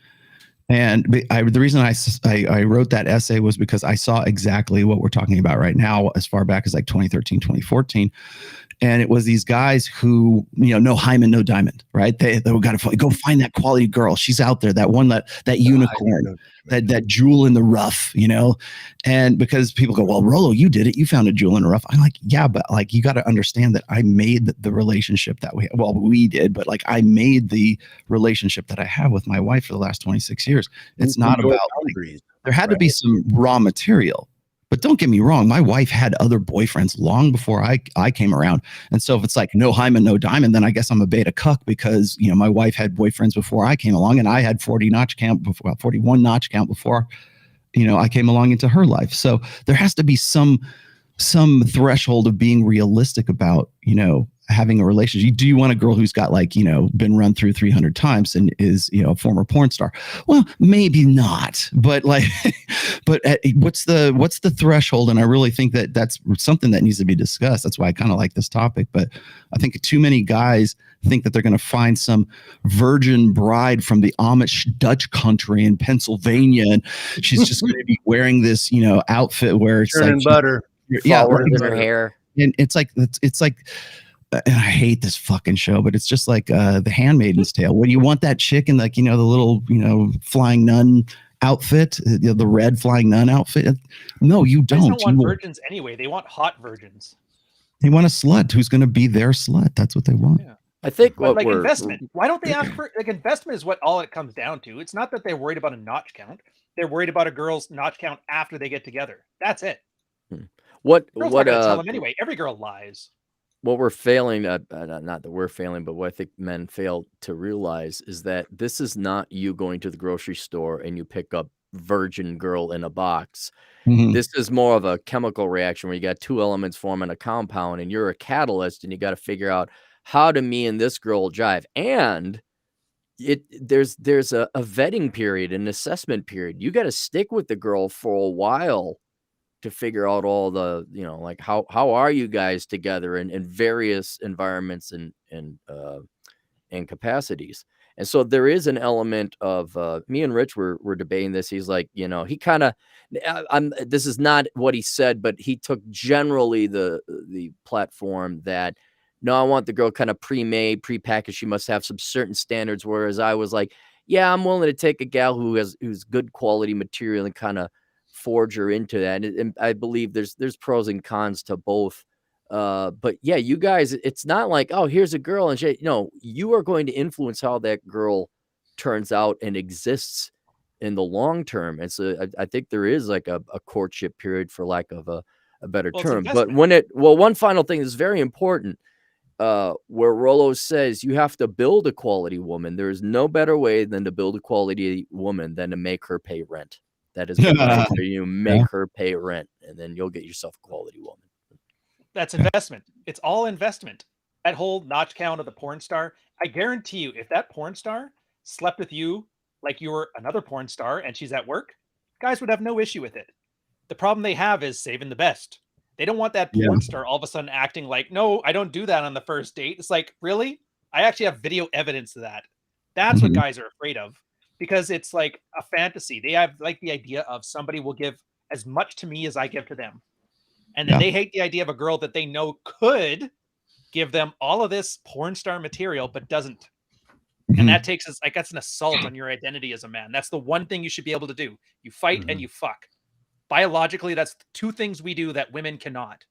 And the reason I wrote that essay was because I saw exactly what we're talking about right now, as far back as like 2013, 2014. And it was these guys who, no hymen, no diamond, right? They got to go find that quality girl. She's out there, that one, that unicorn, that jewel in the rough, and because people go, well, Rollo, you did it. You found a jewel in the rough. I'm like, yeah, but like, you got to understand that I made the relationship that we did, but like I made the relationship that I have with my wife for the last 26 years. It's not about, there had to be some raw material. But don't get me wrong, my wife had other boyfriends long before I came around. And so if it's like no hymen, no diamond, then I guess I'm a beta cuck because, my wife had boyfriends before I came along, and I had 41 notch count before, I came along into her life. So there has to be some threshold of being realistic about, having a relationship. Do you want a girl who's got like, been run through 300 times and is, a former porn star? Well, maybe not, but like, but what's the threshold? And I really think that that's something that needs to be discussed. That's why I kind of like this topic, but I think too many guys think that they're going to find some virgin bride from the Amish Dutch country in Pennsylvania. And she's just going to be wearing this, outfit where it's churning like butter, flowers in her hair. And it's like, and I hate this fucking show, but it's just like The Handmaid's Tale. When you want that chick in like, the little, flying nun outfit, the red flying nun outfit. No, you don't. They don't want virgins anyway. They want hot virgins. They want a slut who's going to be their slut. That's what they want. Yeah. I think but like investment. Why don't they ask for like investment is what all it comes down to. It's not that they're worried about a notch count. They're worried about a girl's notch count after they get together. That's it. What Girls aren't gonna tell them anyway. Every girl lies. What we're failing, not that we're failing, but what I think men fail to realize is that this is not you going to the grocery store and you pick up virgin girl in a box. Mhm. This is more of a chemical reaction where you got two elements forming a compound and you're a catalyst and you got to figure out how do me and this girl jive. And there's a vetting period, an assessment period. You got to stick with the girl for a while to figure out all the, like how are you guys together in various environments and capacities. And so there is an element of me and Rich were debating this. He's like, he kind of, this is not what he said, but he took generally the platform that, no, I want the girl kind of pre-made, pre-packaged. She must have some certain standards. Whereas I was like, yeah, I'm willing to take a gal who's good quality material and kind of forge her into that. And I believe there's pros and cons to both. But yeah, you guys, it's not like, oh, here's a girl and she, you are going to influence how that girl turns out and exists in the long term. And so I think there is like a courtship period, for lack of a better term. But one final thing is very important, where Rollo says you have to build a quality woman. There is no better way than to build a quality woman than to make her pay rent. That is what you make her pay rent, and then you'll get yourself a quality woman. That's investment. It's all investment. That whole notch count of the porn star, I guarantee you, if that porn star slept with you like you were another porn star and she's at work, guys would have no issue with it. The problem they have is saving the best. They don't want that porn star all of a sudden acting like, no, I don't do that on the first date. It's like, really? I actually have video evidence of that. That's what guys are afraid of, because it's like a fantasy. They have like the idea of somebody will give as much to me as I give to them. And then they hate the idea of a girl that they know could give them all of this porn star material, but doesn't. And that takes us like, that's an assault on your identity as a man. That's the one thing you should be able to do. You fight and you fuck. Biologically, that's two things we do that women cannot.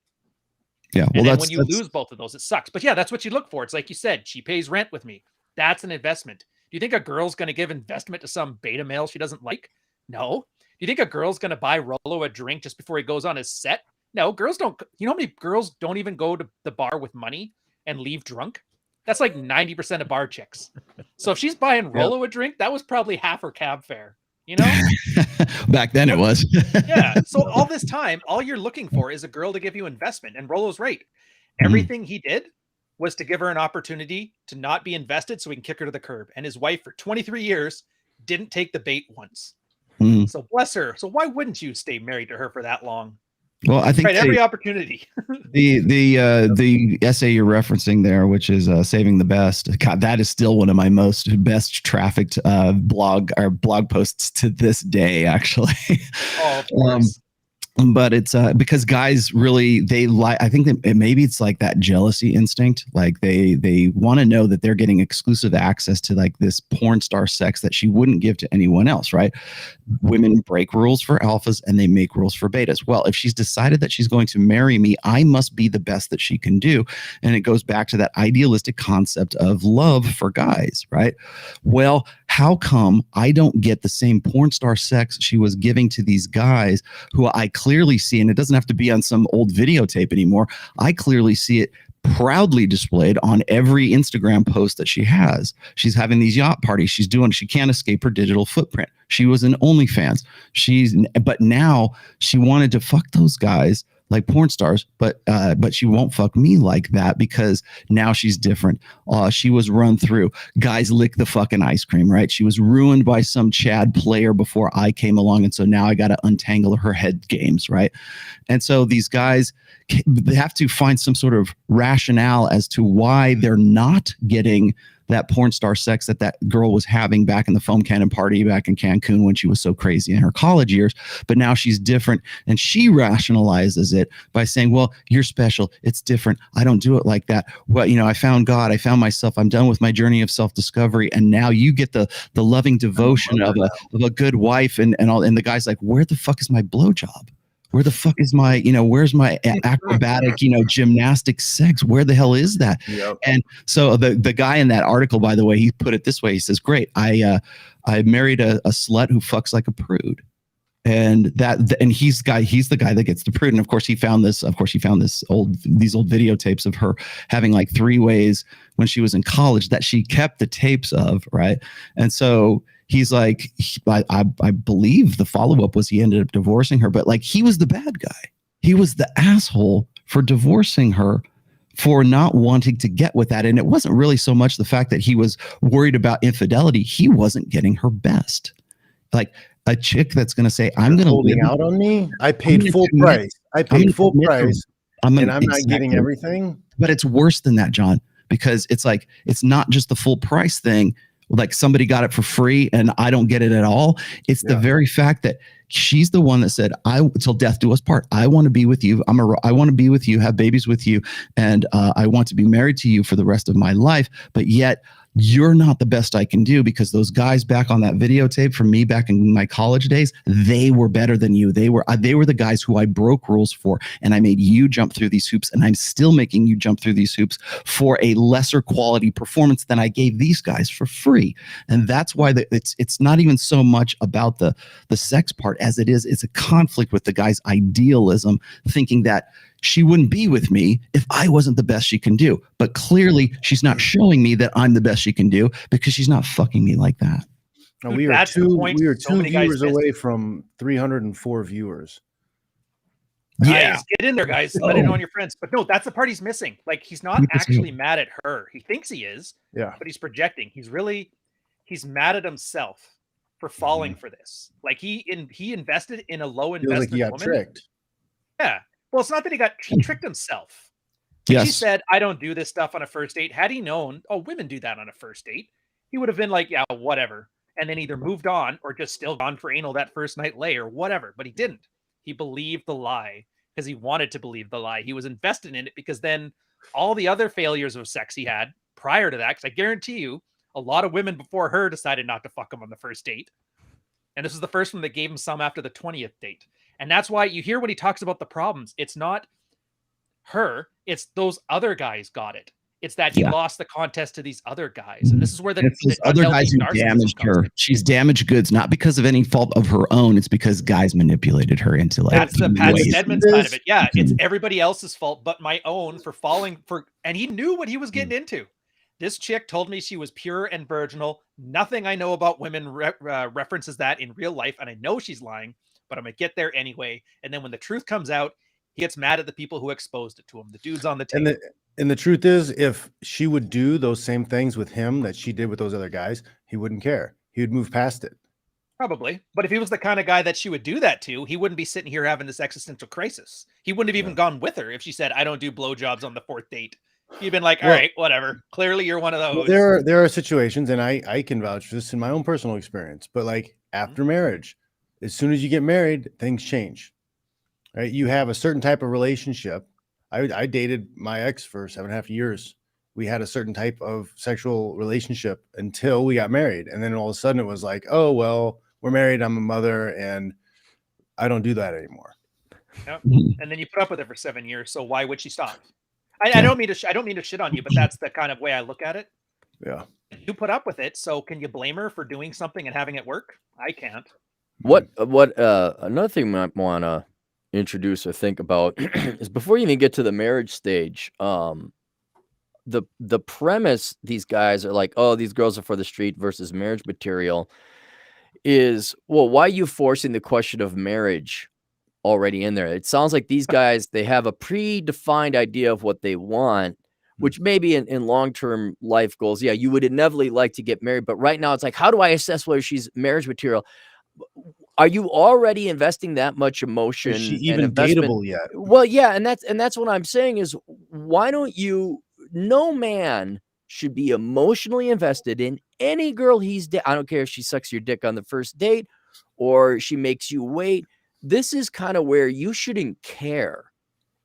Yeah. Well, and then when you lose both of those, it sucks. But yeah, that's what you look for. It's like you said, she pays rent with me. That's an investment. Do you think a girl's going to give investment to some beta male she doesn't like? No. Do you think a girl's going to buy Rollo a drink just before he goes on his set? No, girls don't. You know how many girls don't even go to the bar with money and leave drunk? That's like 90% of bar chicks. So if she's buying Rollo a drink, that was probably half her cab fare. Back then it was. Yeah. So all this time, all you're looking for is a girl to give you investment. And Rollo's right. Everything he did was to give her an opportunity to not be invested so he can kick her to the curb. And his wife for 23 years didn't take the bait once. So bless her. So why wouldn't you stay married to her for that long? Well, I think Right, every opportunity. the essay you're referencing there, which is Saving the Best, God, that is still one of my best trafficked blog posts to this day, actually. Oh, of course. But it's because guys really, they like, I think that maybe it's like that jealousy instinct. Like they want to know that they're getting exclusive access to like this porn star sex that she wouldn't give to anyone else, right? Women break rules for alphas and they make rules for betas. Well, if she's decided that she's going to marry me, I must be the best that she can do. And it goes back to that idealistic concept of love for guys, right? Well, how come I don't get the same porn star sex she was giving to these guys who I clearly see, and it doesn't have to be on some old videotape anymore. I clearly see it proudly displayed on every Instagram post that she has. She's having these yacht parties. She can't escape her digital footprint. She was an OnlyFans. But now she wanted to fuck those guys like porn stars, but she won't fuck me like that because now she's different. She was run through. Guys lick the fucking ice cream, right? She was ruined by some Chad player before I came along, and so now I got to untangle her head games, right? And so these guys, they have to find some sort of rationale as to why they're not getting that porn star sex that girl was having back in the foam cannon party back in Cancun when she was so crazy in her college years. But now she's different, and she rationalizes it by saying, well, you're special. It's different. I don't do it like that. Well, I found God. I found myself. I'm done with my journey of self-discovery. And now you get the loving devotion of a good wife and all. And the guy's like, where the fuck is my blowjob? Where the fuck is my, where's my acrobatic, gymnastic sex? Where the hell is that? Yep. And so the guy in that article, by the way, he put it this way. He says, great. I married a slut who fucks like a prude. And he's the guy that gets the prude. And of course he found these old videotapes of her having like 3 ways when she was in college that she kept the tapes of. Right. And so he's like, I believe the follow-up was he ended up divorcing her, but like he was the bad guy. He was the asshole for divorcing her, for not wanting to get with that. And it wasn't really so much the fact that he was worried about infidelity. He wasn't getting her best. Like a chick that's going to say, I'm going to holding out on me. I paid full price. I paid full price. And I'm not getting everything. But it's worse than that, John, because it's like, it's not just the full price thing. Like somebody got it for free and I don't get it at all. It's the very fact that she's the one that said, till death do us part. I want to be with you. I want to be with you, have babies with you. And I want to be married to you for the rest of my life. But yet you're not the best I can do, because those guys back on that videotape from me back in my college days, they were better than you. They were the guys who I broke rules for, and I made you jump through these hoops, and I'm still making you jump through these hoops for a lesser quality performance than I gave these guys for free. And that's why it's not even so much about the sex part as it's a conflict with the guy's idealism, thinking that she wouldn't be with me if I wasn't the best she can do. But clearly she's not showing me that I'm the best she can do because she's not fucking me like that. No, we are two viewers away from 304 viewers. Guys, get in there, guys. Let it know on your friends. But no, that's the part he's missing. Like, he's not actually mad at her. He thinks he is, but he's projecting. He's mad at himself for falling for this. Like, he invested in a low investment like he got woman. Tricked. Yeah. Well, it's not that he tricked himself. Yes. She said, I don't do this stuff on a first date. Had he known, women do that on a first date, he would have been like, yeah, whatever. And then either moved on or just still gone for anal that first night lay or whatever. But he didn't. He believed the lie because he wanted to believe the lie. He was invested in it because then all the other failures of sex he had prior to that, because I guarantee you a lot of women before her decided not to fuck him on the first date. And this is the first one that gave him some after the 20th date. And that's why you hear when he talks about the problems, it's not her, it's those other guys got it. It's that he lost the contest to these other guys. And this is where the other guys who damaged her. She's damaged goods, not because of any fault of her own. It's because guys manipulated her into like. That's the Pat Stedman side of it. Yeah, it's everybody else's fault, but my own for falling for. And he knew what he was getting into. This chick told me she was pure and virginal. Nothing I know about women references that in real life. And I know she's lying, but I'm going to get there anyway. And then when the truth comes out, he gets mad at the people who exposed it to him. The dude's on the tape. And the truth is, if she would do those same things with him that she did with those other guys, he wouldn't care. He would move past it. Probably. But if he was the kind of guy that she would do that to, he wouldn't be sitting here having this existential crisis. He wouldn't have even gone with her if she said, I don't do blowjobs on the 4th date. He'd been like, all right, whatever. Clearly you're one of those. Well, there are situations, and I can vouch for this in my own personal experience, but like after marriage, as soon as you get married, things change. Right? You have a certain type of relationship. I dated my ex for 7.5 years. We had a certain type of sexual relationship until we got married. And then all of a sudden it was like, oh, well, we're married. I'm a mother and I don't do that anymore. Yep. And then you put up with it for 7 years. So why would she stop? I don't mean to shit on you, but that's the kind of way I look at it. Yeah. You put up with it. So can you blame her for doing something and having it work? I can't. What another thing we might want to introduce or think about is before you even get to the marriage stage, the premise these guys are like, oh, these girls are for the street versus marriage material is, well, why are you forcing the question of marriage already in there? It sounds like these guys, they have a predefined idea of what they want, which maybe in long-term life goals, yeah, you would inevitably like to get married, but right now it's like, how do I assess whether she's marriage material? Are you already investing that much emotion? Is she and even investment? dateable yet? Well, yeah, and that's what I'm saying is, why don't you? No man should be emotionally invested in any girl he's I don't care if she sucks your dick on the first date or she makes you wait. This is kind of where you shouldn't care,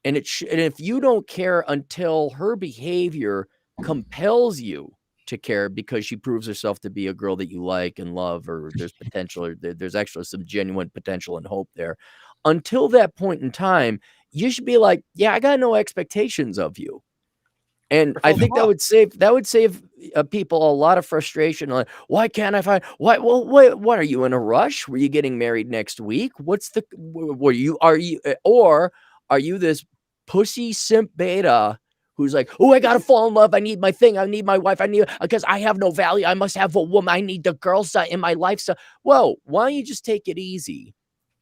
and and if you don't care until her behavior compels you to care because she proves herself to be a girl that you like and love, or there's potential, or there's actually some genuine potential and hope there. Until that point in time, you should be like, yeah, I got no expectations of you. And I think that would save people a lot of frustration. Like, why can't I find? Why? Well, what are you in a rush? Were you getting married next week? Or are you this pussy simp beta who's like, oh, I gotta fall in love. I need my thing. I need my wife. I need, because I have no value. I must have a woman. I need the girls in my life. So, well, why don't you just take it easy?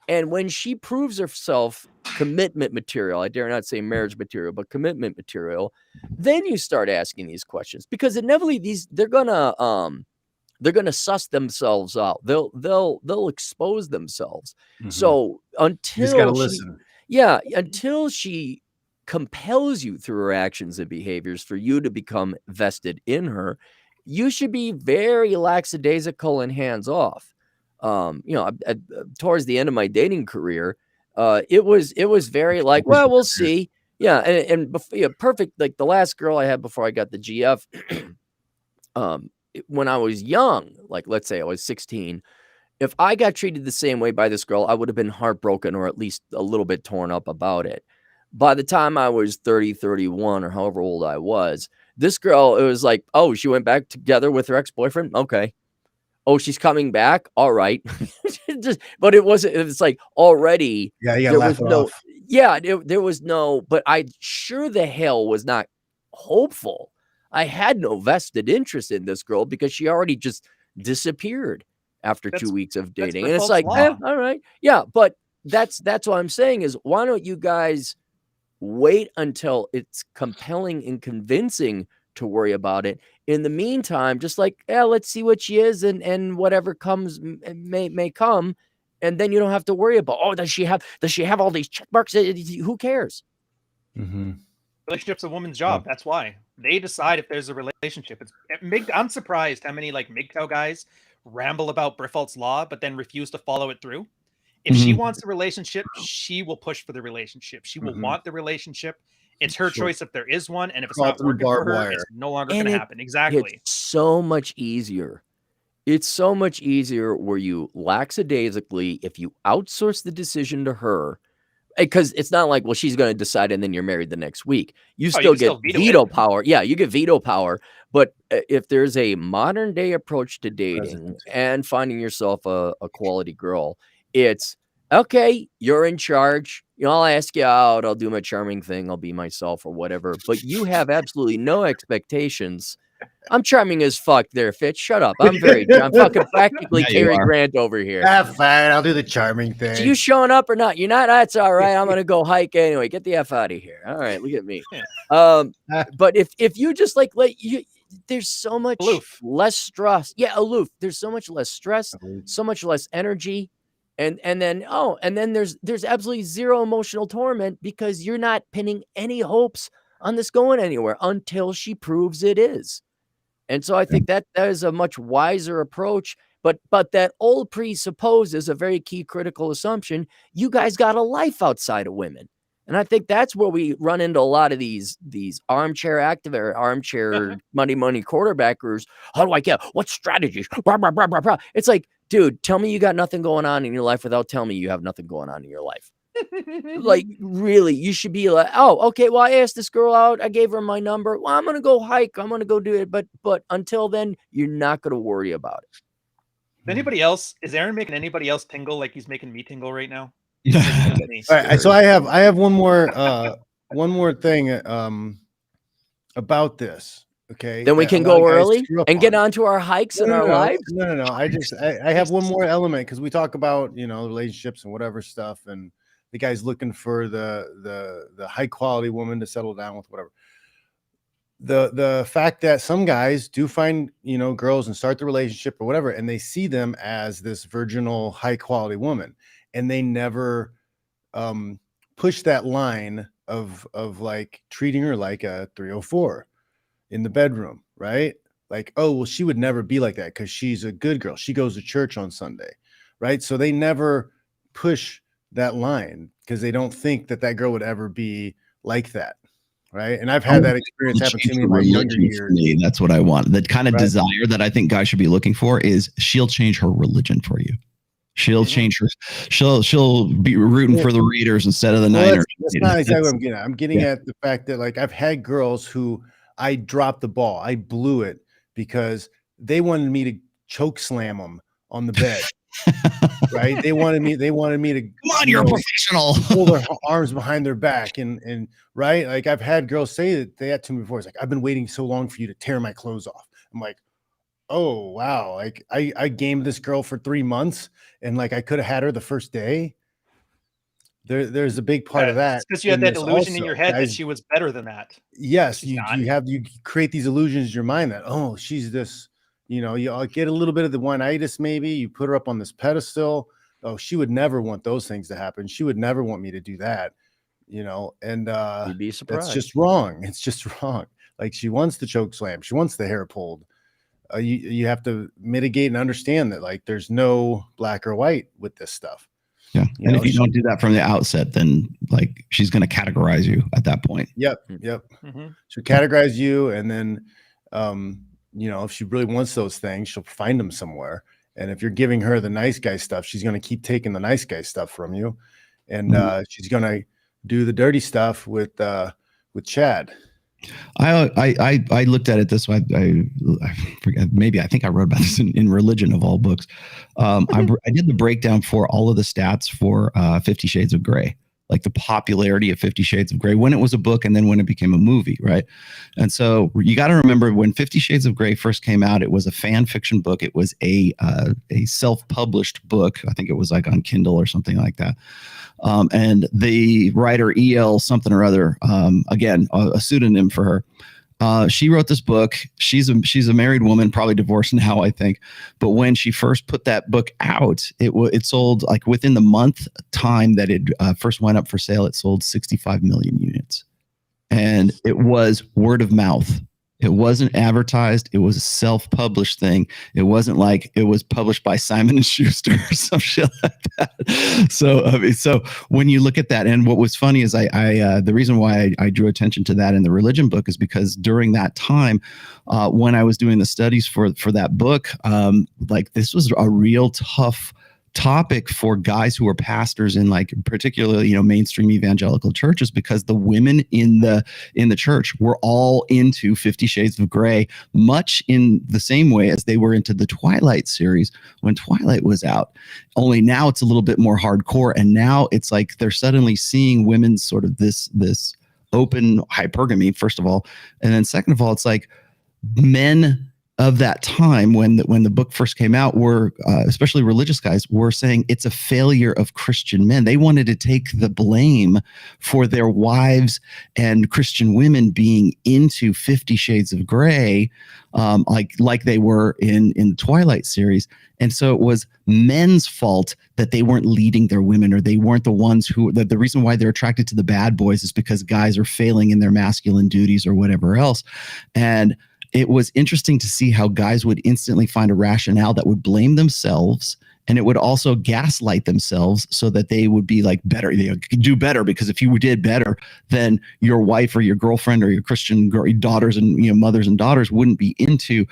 And when she proves herself commitment material, I dare not say marriage material, but commitment material, then you start asking these questions, because inevitably they're gonna suss themselves out. They'll expose themselves. Mhm. So You just gotta listen. until she compels you through her actions and behaviors for you to become vested in her, you should be very lackadaisical and hands off. Towards the end of my dating career, it was very like, well, we'll see. Yeah. Perfect. Like the last girl I had before I got the GF, when I was young, like, let's say I was 16, if I got treated the same way by this girl, I would have been heartbroken or at least a little bit torn up about it. By the time I was 30, 31, or however old I was, this girl, it was like, oh, she went back together with her ex-boyfriend. Okay. Oh, she's coming back. All right. But it's like already. Yeah, you gotta laugh it off. Yeah, there was no, but I sure the hell was not hopeful. I had no vested interest in this girl because she already just disappeared after 2 weeks of dating. And it's like, all right. Yeah, but that's what I'm saying is, why don't you guys wait until it's compelling and convincing to worry about it? In the meantime, just like, yeah, let's see what she is, and whatever comes may come, and then you don't have to worry about, oh, does she have all these check marks? Who cares? Mm-hmm. Relationship's a woman's job. That's why they decide if there's a relationship. I'm surprised how many like MGTOW guys ramble about Briffault's law, but then refuse to follow it through. If she wants a relationship, she will push for the relationship. She will want the relationship. It's her choice if there is one, and if it's not working for her, it's no longer going to happen. Exactly. It's so much easier. It's so much easier where you lackadaisically, if you outsource the decision to her, because it's not like, well, she's going to decide and then you're married the next week. You still get veto power. Yeah, you get veto power. But if there's a modern day approach to dating and finding yourself a quality girl, it's, okay, you're in charge. I'll ask you out. I'll do my charming thing. I'll be myself or whatever. But you have absolutely no expectations. I'm charming as fuck there, Fitch. Shut up. I'm fucking practically Cary Grant over here. Fine. I'll do the charming thing. So you showing up or not? You're not? That's all right. I'm going to go hike anyway. Get the F out of here. All right. Look at me. But if you just like, there's so much Aloof. less stress. Yeah, aloof. There's so much less stress, so much less energy. And then there's absolutely zero emotional torment because you're not pinning any hopes on this going anywhere until she proves it is. And so I think that is a much wiser approach. But that old presupposes a very key critical assumption. You guys got a life outside of women. And I think that's where we run into a lot of these armchair activists, armchair money quarterbackers. How do I get what strategies? Blah, blah, blah, blah, blah. It's like, dude, tell me you got nothing going on in your life without telling me you have nothing going on in your life. Like, really, you should be like, oh, okay, well, I asked this girl out. I gave her my number. Well, I'm going to go hike. I'm going to go do it. But until then, you're not going to worry about it. Anybody else? Is Aaron making anybody else tingle like he's making me tingle right now? Yeah. All right, so I have one more thing about this. Okay, Then we that can a lot go of guys early screw up and get on. on to our hikes and our lives. No. I have one more element because we talk about relationships and whatever stuff, and the guy's looking for the high quality woman to settle down with, whatever. The fact that some guys do find girls and start the relationship or whatever, and they see them as this virginal high quality woman, and they never push that line of like treating her like a 304 in the bedroom, right? Like, oh, well, she would never be like that because she's a good girl. She goes to church on Sunday, right? So they never push that line because they don't think that girl would ever be like that, right? And I've had that experience happen to me in my younger years. That's what I want. The kind of desire that I think guys should be looking for is she'll change her religion for you. She'll change her. She'll be rooting for the Raiders instead of the Niners. That's not exactly what I'm getting at. I'm getting at the fact that, like, I've had girls who I dropped the ball. I blew it because they wanted me to choke slam them on the bed. Right? They wanted me to come on, you're a professional. Pull their arms behind their back and right. Like, I've had girls say that to me before. It's like, I've been waiting so long for you to tear my clothes off. I'm like, oh wow, like I gamed this girl for 3 months and like I could have had her the first day. There's a big part of that because you had that illusion in your head that she was better than that. Yes, you create these illusions in your mind that, oh, she's this, you get a little bit of the one-itis, maybe you put her up on this pedestal. Oh, she would never want those things to happen. She would never want me to do that, and you'd be surprised. That's just wrong. It's just wrong. Like, she wants the choke slam, she wants the hair pulled. You have to mitigate and understand that, like, there's no black or white with this stuff. Yeah. And if you don't do that from the outset, then like she's going to categorize you at that point. Yep. Mm-hmm. She'll categorize you. And then, if she really wants those things, she'll find them somewhere. And if you're giving her the nice guy stuff, she's going to keep taking the nice guy stuff from you. And she's going to do the dirty stuff with Chad. I looked at it this way. I forget. Maybe I think I wrote about this in Religion of all books. I did the breakdown for all of the stats for 50 Shades of Grey, like the popularity of 50 Shades of Grey when it was a book and then when it became a movie, right? And so you got to remember, when 50 Shades of Grey first came out, it was a fan fiction book. It was a self-published book. I think it was like on Kindle or something like that. And the writer E.L. something or other, again, a pseudonym for her. She wrote this book. She's a married woman, probably divorced now, I think. But when she first put that book out, it sold, like, within the month time that it first went up for sale, it sold 65 million units. And it was word of mouth. It wasn't advertised. It was a self-published thing. It wasn't like it was published by Simon & Schuster or some shit like that. So when you look at that, and what was funny is the reason why I drew attention to that in the religion book is because during that time, when I was doing the studies for that book, like, this was a real tough topic for guys who are pastors in, like, particularly mainstream evangelical churches, because the women in the church were all into 50 Shades of Grey, much in the same way as they were into the Twilight series when Twilight was out. Only now it's a little bit more hardcore, and now it's like they're suddenly seeing women's sort of this open hypergamy, first of all, and then second of all, it's like men of that time when the book first came out were especially religious guys were saying it's a failure of Christian men. They wanted to take the blame for their wives and Christian women being into 50 Shades of Grey, like they were in the Twilight series. And so it was men's fault that they weren't leading their women, or they weren't the ones who, the reason why they're attracted to the bad boys is because guys are failing in their masculine duties or whatever else. And it was interesting to see how guys would instantly find a rationale that would blame themselves, and it would also gaslight themselves so that they would be like better, you could do better, because if you did better, then your wife or your girlfriend or your Christian daughters and mothers and daughters wouldn't be into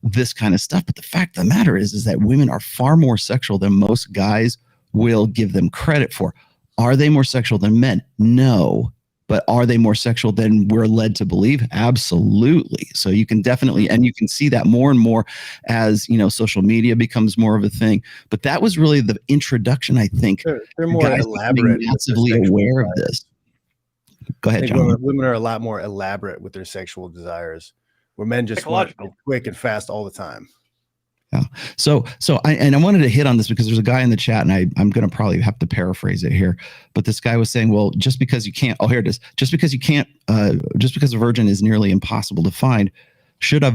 this kind of stuff. But the fact of the matter is that women are far more sexual than most guys will give them credit for. Are they more sexual than men? No. But are they more sexual than we're led to believe? Absolutely. So you can definitely, and you can see that more and more as, social media becomes more of a thing. But that was really the introduction, I think. They're more guys elaborate. massively aware of this. Go ahead, John. Women are a lot more elaborate with their sexual desires, where men just want quick and fast all the time. Yeah. So I wanted to hit on this because there's a guy in the chat, and I'm going to probably have to paraphrase it here, but this guy was saying, well, just because you can't, here it is. Just because you can't, just because a virgin is nearly impossible to find, should a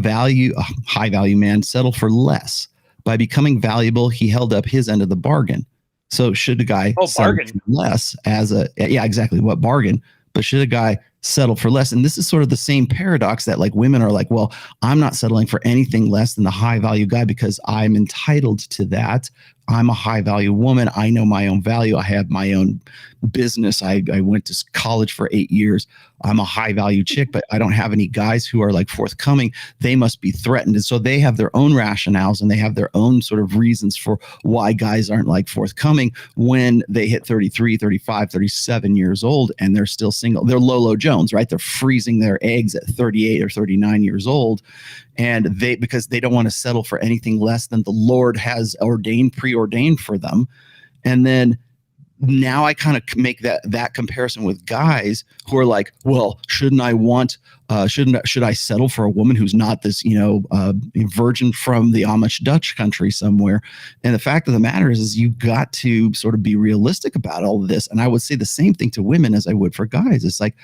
high value man settle for less? By becoming valuable, he held up his end of the bargain. So should a guy settle for less exactly. What bargain? But should a guy settle for less? And this is sort of the same paradox that like women are like, well, I'm not settling for anything less than the high value guy because I'm entitled to that. I'm a high value woman. I know my own value. I have my own business. I went to college for 8 years. I'm a high value chick, but I don't have any guys who are like forthcoming. They must be threatened. And so they have their own rationales, and they have their own sort of reasons for why guys aren't like forthcoming when they hit 33, 35, 37 years old and they're still single. They're Lolo Jones, right? They're freezing their eggs at 38 or 39 years old. And because they don't want to settle for anything less than the Lord has preordained for them. And then now I kind of make that comparison with guys who are like, well, should I settle for a woman who's not this, virgin from the Amish Dutch country somewhere? And the fact of the matter is you got to sort of be realistic about all of this. And I would say the same thing to women as I would for guys. It's like,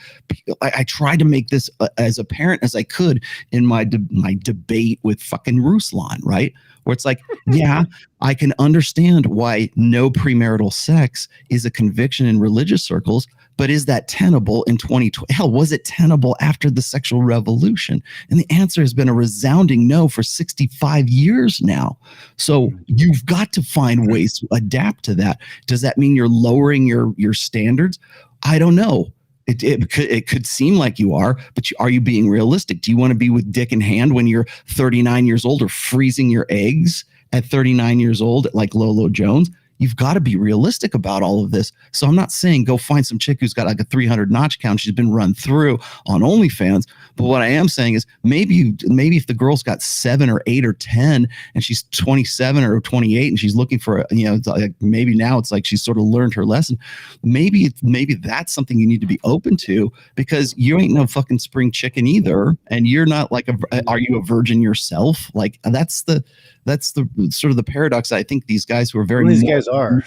I tried to make this as apparent as I could in my debate with fucking Ruslan, right? Where it's like, yeah, I can understand why no premarital sex is a conviction in religious circles, but is that tenable in 2020? Hell, was it tenable after the sexual revolution? And the answer has been a resounding no for 65 years now. So you've got to find ways to adapt to that. Does that mean you're lowering your standards? I don't know. It could seem like you are, but are you being realistic? Do you want to be with dick in hand when you're 39 years old, or freezing your eggs at 39 years old like Lolo Jones? You've got to be realistic about all of this. So I'm not saying go find some chick who's got like a 300 notch count. She's been run through on OnlyFans. But what I am saying is maybe if the girl's got 7 or 8 or 10 and she's 27 or 28 and she's looking for, like maybe now it's like she's sort of learned her lesson. Maybe that's something you need to be open to, because you ain't no fucking spring chicken either. And you're not like, are you a virgin yourself? Like that's the sort of the paradox. I think these guys who are these guys are.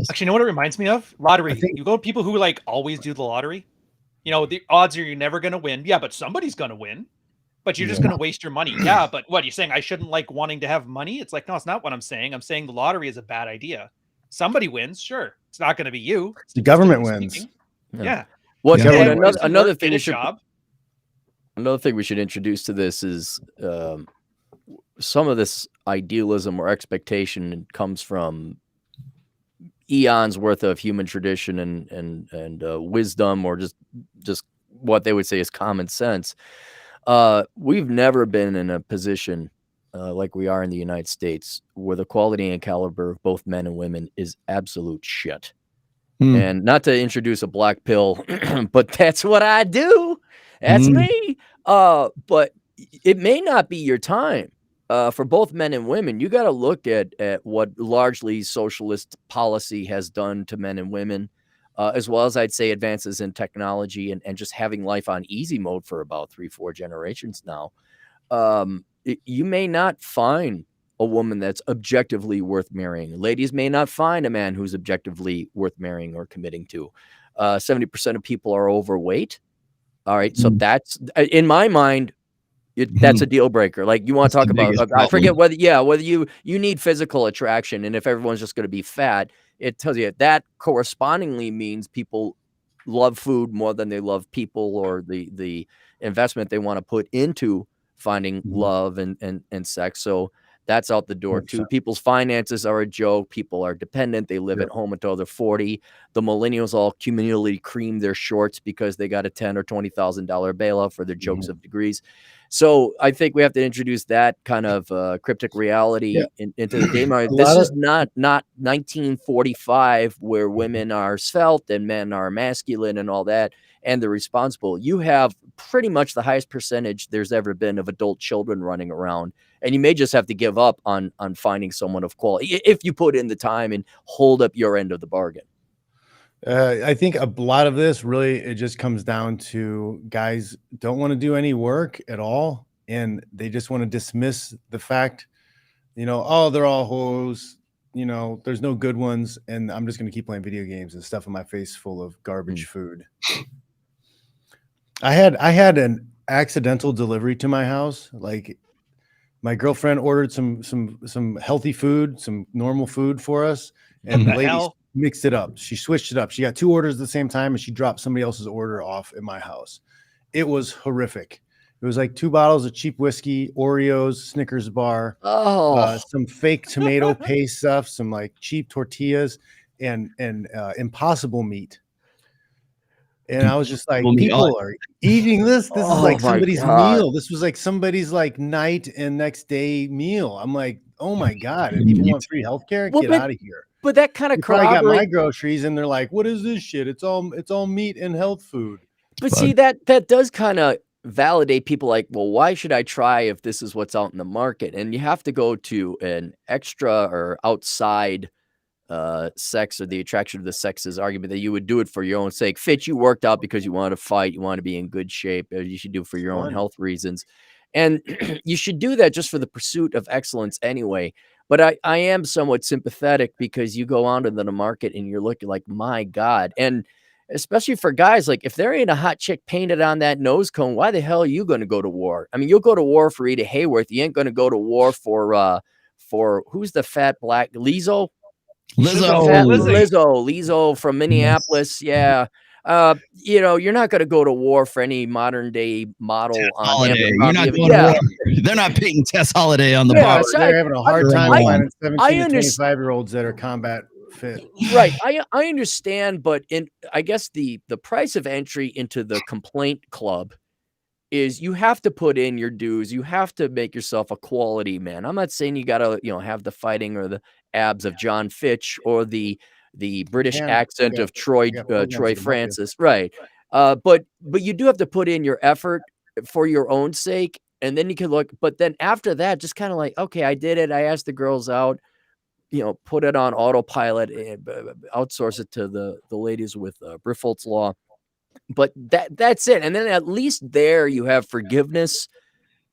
Actually, you know what it reminds me of? Lottery. You go to people who like always do the lottery. The odds are you're never going to win. Yeah, but somebody's going to win. But you're just going to waste your money. Yeah, but what, you're saying I shouldn't like wanting to have money? It's like, no, it's not what I'm saying. I'm saying the lottery is a bad idea. Somebody wins, sure. It's not going to be you. The government wins. Yeah. Well, Yeah. Another thing we should introduce to this is some of this idealism or expectation comes from eons worth of human tradition and wisdom, or just what they would say is common sense. We've never been in a position like we are in the United States where the quality and caliber of both men and women is absolute shit. And not to introduce a black pill, but that's what I do. That's me. But it may not be your time. For both men and women, you got to look at what largely socialist policy has done to men and women, as well as I'd say advances in technology and just having life on easy mode for about 3-4 generations now. you may not find a woman that's objectively worth marrying. Ladies may not find a man who's objectively worth marrying or committing to. 70% of people are overweight. All right. So that's, in my mind, that's a deal breaker. Like, you want to talk about, I forget whether you need physical attraction. And if everyone's just going to be fat, it tells you that correspondingly means people love food more than they love people, or the investment they want to put into finding love and sex. So that's out the door too. People's finances are a joke. People are dependent. They live at home until they're 40. The millennials all cumulatively cream their shorts because they got a $10,000 or $20,000 bailout for their jokes of degrees. So I think we have to introduce that kind of cryptic reality into the game. This is not 1945 where women are svelte and men are masculine and all that, and they're responsible. You have pretty much the highest percentage there's ever been of adult children running around, and you may just have to give up on finding someone of quality if you put in the time and hold up your end of the bargain. I think a lot of this really, it just comes down to guys don't want to do any work at all. And they just want to dismiss the fact, oh, they're all hoes, there's no good ones. And I'm just going to keep playing video games and stuffing my face full of garbage food. I had an accidental delivery to my house. Like, my girlfriend ordered some healthy food, some normal food for us. And the lady mixed it up. She switched it up. She got 2 orders at the same time, and she dropped somebody else's order off at my house. It was horrific. It was like 2 bottles of cheap whiskey, Oreos, Snickers bar, some fake tomato paste stuff, some like cheap tortillas, and Impossible meat. And I was just like, people are eating this. This is like somebody's meal. This was like somebody's like night and next day meal. I'm like, oh my God. And people want free healthcare? Get out of here. But that kind of probably got my groceries and they're like, what is this shit? It's all meat and health food. But see, that does kind of validate people like, well, why should I try if this is what's out in the market? And you have to go to an extra or outside sex, or the attraction of the sexes argument that you would do it for your own sake. Fitch, you worked out because you want to fight, you want to be in good shape, you should do it for your own health reasons. And you should do that just for the pursuit of excellence anyway. But I am somewhat sympathetic because you go onto the market and you're looking like, my God. And especially for guys, like, if there ain't a hot chick painted on that nose cone, why the hell are you going to go to war? I mean, you'll go to war for Rita Hayworth. You ain't going to go to war for who's the fat black Lizzo from Minneapolis. Yes. Yeah. You're not going to go to war for any modern day model on You're not going to war. They're not paying Tess Holiday on the bar. So they're having a hard time finding 17 to 25-year-olds that are combat fit. Right. I understand, but I guess the price of entry into the complaint club is you have to put in your dues. You have to make yourself a quality man. I'm not saying you got to, have the fighting or the abs of John Fitch or the British accent of Troy Francis. Right. But you do have to put in your effort for your own sake. And then you can look, but then after that, just kind of like, okay, I did it. I asked the girls out, put it on autopilot and outsource it to the ladies with Briffolt's Law. But that's it. And then at least there you have forgiveness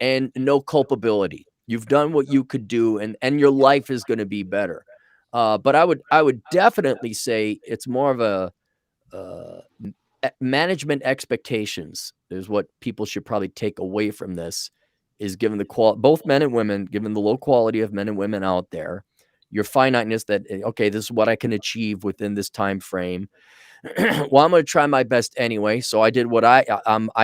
and no culpability. You've done what you could do, and your life is going to be better. But I would definitely say it's more of a management expectations is what people should probably take away from this, is given the both men and women, given the low quality of men and women out there, your finiteness that, okay, this is what I can achieve within this time frame. Well, I'm going to try my best anyway. So I did what I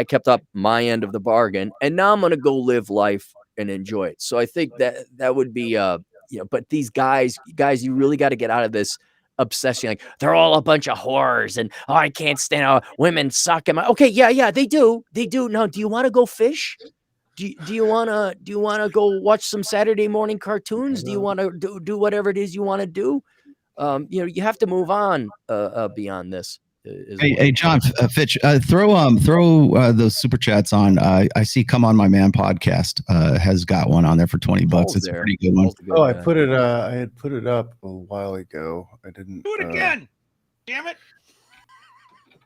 kept up my end of the bargain, and now I'm going to go live life and enjoy it. So I think that would be, but these guys, you really got to get out of this obsession. Like, they're all a bunch of whores and, oh, I can't stand women suck. Okay. Yeah, they do. Now, do you want to go fish? Do you want to go watch some Saturday morning cartoons? Do you want to do whatever it is you want to do? You have to move on beyond this. Hey, John Fitch, throw those super chats on. I see Come On My Man podcast has got one on there for $20. It's a pretty good one. Oh, I put it. I had put it up a while ago. I didn't do it again. Damn it.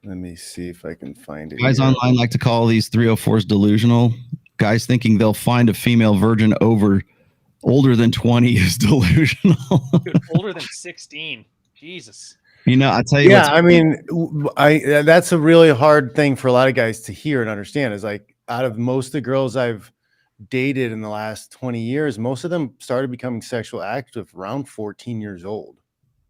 Let me see if I can find it. Guys online like to call these 304s delusional guys thinking they'll find a female virgin older than 20 is delusional. Dude, older than 16. Jesus. You know, I tell you Yeah, what's I mean, that's a really hard thing for a lot of guys to hear and understand. Is like, out of most of the girls I've dated in the last 20 years, most of them started becoming sexual active around 14 years old.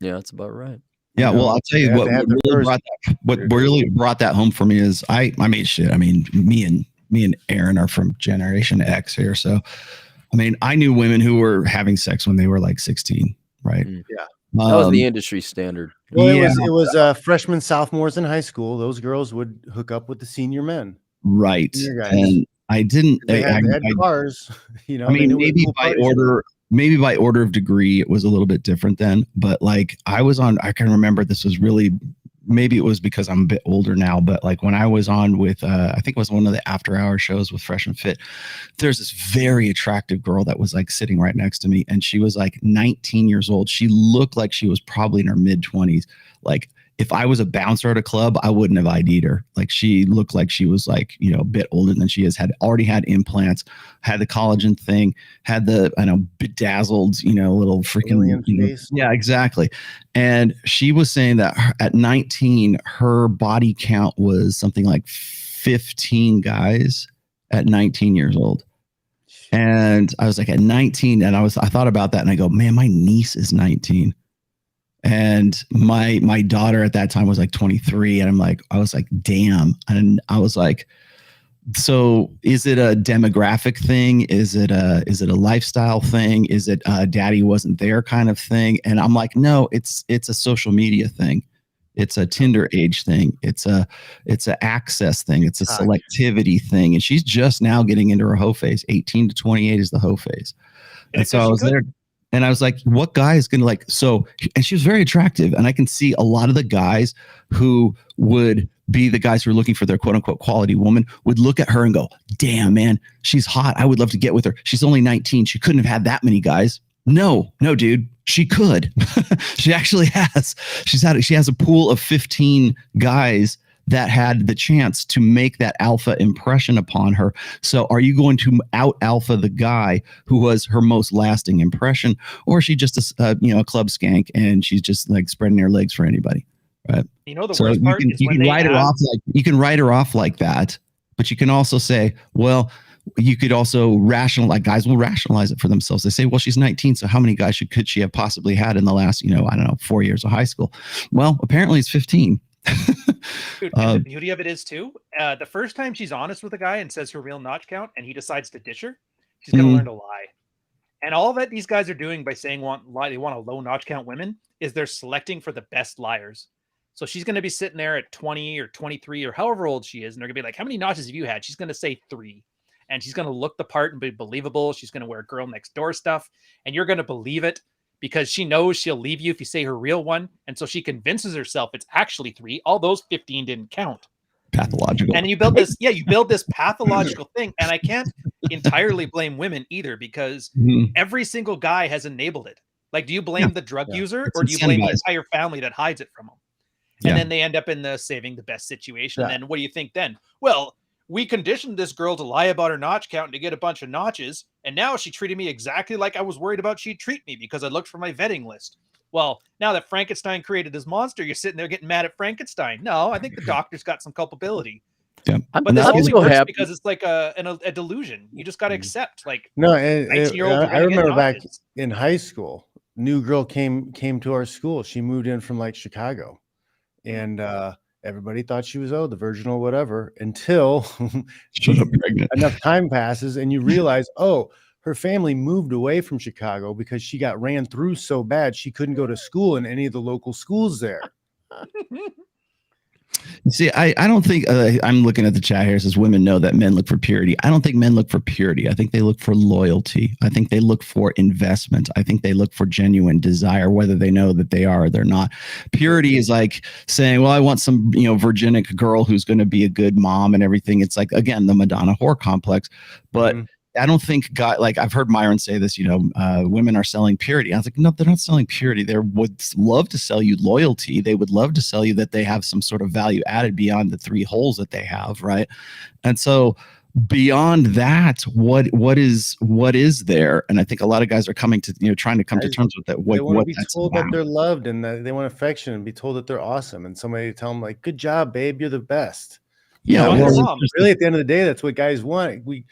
Yeah, that's about right. Yeah, well, I'll tell you what really brought that home for me is I mean, shit. I mean, me and Aaron are from Generation X here, so I mean, I knew women who were having sex when they were like 16, right? Yeah, that was the industry standard. Well, it was freshmen, sophomores in high school. Those girls would hook up with the senior men, right? Senior guys. And I didn't. They had cars, you know. I mean, maybe by order of degree, it was a little bit different then. But like, I can remember this was really, maybe it was because I'm a bit older now, but like when I was on with, I think it was one of the after hour shows with Fresh and Fit, there's this very attractive girl that was like sitting right next to me. And she was like 19 years old. She looked like she was probably in her mid 20s. Like, if I was a bouncer at a club, I wouldn't have ID'd her. Like, she looked like she was like, you know, a bit older than she is, already had implants, had the collagen thing, had the, I know, bedazzled, you know, little freaking, face. Yeah, exactly. And she was saying that at 19, her body count was something like 15 guys at 19 years old. And I was like, at 19, and I thought about that and I go, man, my niece is 19. And my daughter at that time was like 23. And I was like, damn. And I was like, so is it a demographic thing? Is it a lifestyle thing? Is it daddy wasn't there kind of thing? And I'm like, no, it's a social media thing. It's a Tinder age thing. It's a access thing. It's a selectivity thing. And she's just now getting into her hoe phase. 18 to 28 is the hoe phase. And so I was there. And I was like, what guy is going to and she was very attractive. And I can see a lot of the guys who would be the guys who are looking for their quote unquote quality woman would look at her and go, damn, man, she's hot. I would love to get with her. She's only 19. She couldn't have had that many guys. No, dude, she could. She actually has. She has a pool of 15 guys that had the chance to make that alpha impression upon her. So are you going to out alpha the guy who was her most lasting impression, or is she just a club skank and she's just like spreading her legs for anybody? Right. You know, the worst part is you can write her off you can write her off like that, but you can also say, well, you could also guys will rationalize it for themselves. They say, well, she's 19. So how many guys could she have possibly had in the last, 4 years of high school? Well, apparently it's 15. Dude, and the beauty of it is too, the first time she's honest with a guy and says her real notch count and he decides to ditch her, she's going to learn to lie. And all that these guys are doing by saying they want a low notch count women is they're selecting for the best liars. So she's going to be sitting there at 20 or 23 or however old she is. And they're going to be like, how many notches have you had? She's going to say 3. And she's going to look the part and be believable. She's going to wear girl next door stuff. And you're going to believe it because she knows she'll leave you if you say her real one. And so she convinces herself it's actually 3. All those 15 didn't count. Pathological. And you build this pathological thing. And I can't entirely blame women either because every single guy has enabled it. Like, do you blame the drug user or do you blame the entire family that hides it from them? And then they end up in the saving the best situation. And then what do you think then? Well, we conditioned this girl to lie about her notch count and to get a bunch of notches. And now she treated me exactly like I was worried about she'd treat me because I looked for my vetting list. Well, now that Frankenstein created this monster, you're sitting there getting mad at Frankenstein. No, I think the doctor's got some culpability. Yeah. But this only works because it's like a delusion. You just got to accept. Like, no, I remember back in high school, new girl came to our school. She moved in from like Chicago. And everybody thought she was the virgin or whatever until enough time passes and you realize, her family moved away from Chicago because she got ran through so bad she couldn't go to school in any of the local schools there. See, I don't think I'm looking at the chat here. It says women know that men look for purity. I don't think men look for purity. I think they look for loyalty. I think they look for investment. I think they look for genuine desire, whether they know that they are or they're not. Purity is like saying, well, I want some, virginic girl who's going to be a good mom and everything. It's like, again, the Madonna whore complex. But I don't think I've heard Myron say this, women are selling purity. I was like, no, they're not selling purity. They would love to sell you loyalty. They would love to sell you that they have some sort of value added beyond the 3 holes that they have. Right. And so beyond that, what is there? And I think a lot of guys are coming to, trying to come to terms with that. They want to What be that's told that about. they're loved and that they want affection and be told that they're awesome. And somebody tell them like, good job, babe. You're the best. Yeah, Well, well, your mom. Really, at the end of the day, that's what guys want. We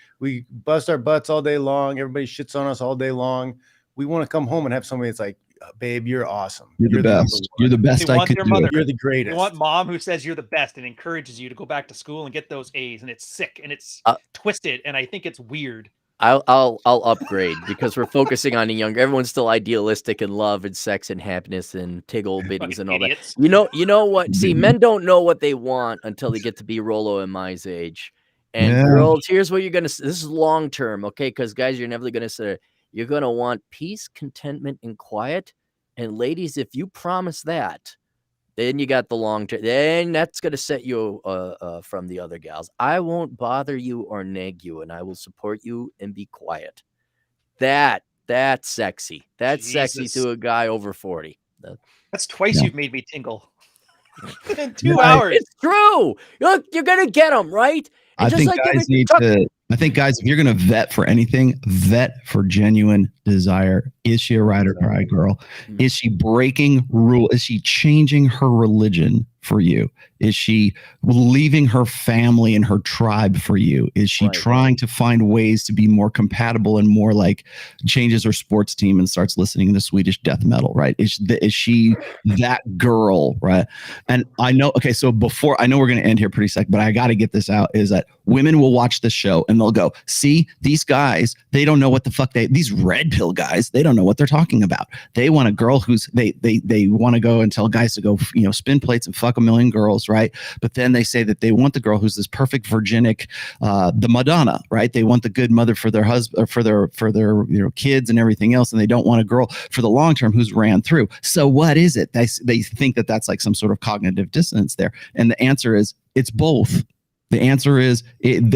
bust our butts all day long. Everybody shits on us all day long. We want to come home and have somebody that's like, babe, you're awesome. you're the number best. one. You're the best They I want could their do. mother. You're the You greatest. want mom who says you're the best and encourages you to go back to school and get those A's, and it's sick and it's twisted, and I think it's weird. I'll upgrade because we're focusing on the younger. Everyone's still idealistic in love and sex and happiness and tiggle bitties and all Idiots. that. You know what? See, men don't know what they want until they get to be Rolo and Mai's age. And Yeah. girls, here's what you're gonna. This is long term, okay? Because guys, you're never gonna say you're gonna want peace, contentment, and quiet. And ladies, if you promise that, then you got the long term. Then that's gonna set you from the other gals. I won't bother you or nag you, and I will support you and be quiet. That's sexy. That's sexy Jesus. to a guy over 40. That's twice Yeah. you've made me tingle in 2 hours. It's true. Look, you're gonna get them right. And I just think like guys everything- need to. I think guys, if you're going to vet for anything, vet for genuine desire. Is she a ride or die girl? Mhm. Is she breaking rule? Is she changing her religion for you? Is she leaving her family and her tribe for you? Is she Right. trying to find ways to be more compatible and more like changes her sports team and starts listening to Swedish death metal? Right? Is she that girl? Right? And I know. Okay, so before I know we're going to end here pretty sec, but I got to get this out. Is that women will watch the show and they'll go, see, these guys, they don't know what the fuck these red pill guys, they don't know what they're talking about. They want a girl who's they want to go and tell guys to go, spin plates and fuck a million girls, right? But then they say that they want the girl who's this perfect virginic, the Madonna, right? They want the good mother for their husband, for their kids and everything else, and they don't want a girl for the long term who's ran through. So what is it? They think that that's like some sort of cognitive dissonance there, and the answer is it's both. The answer is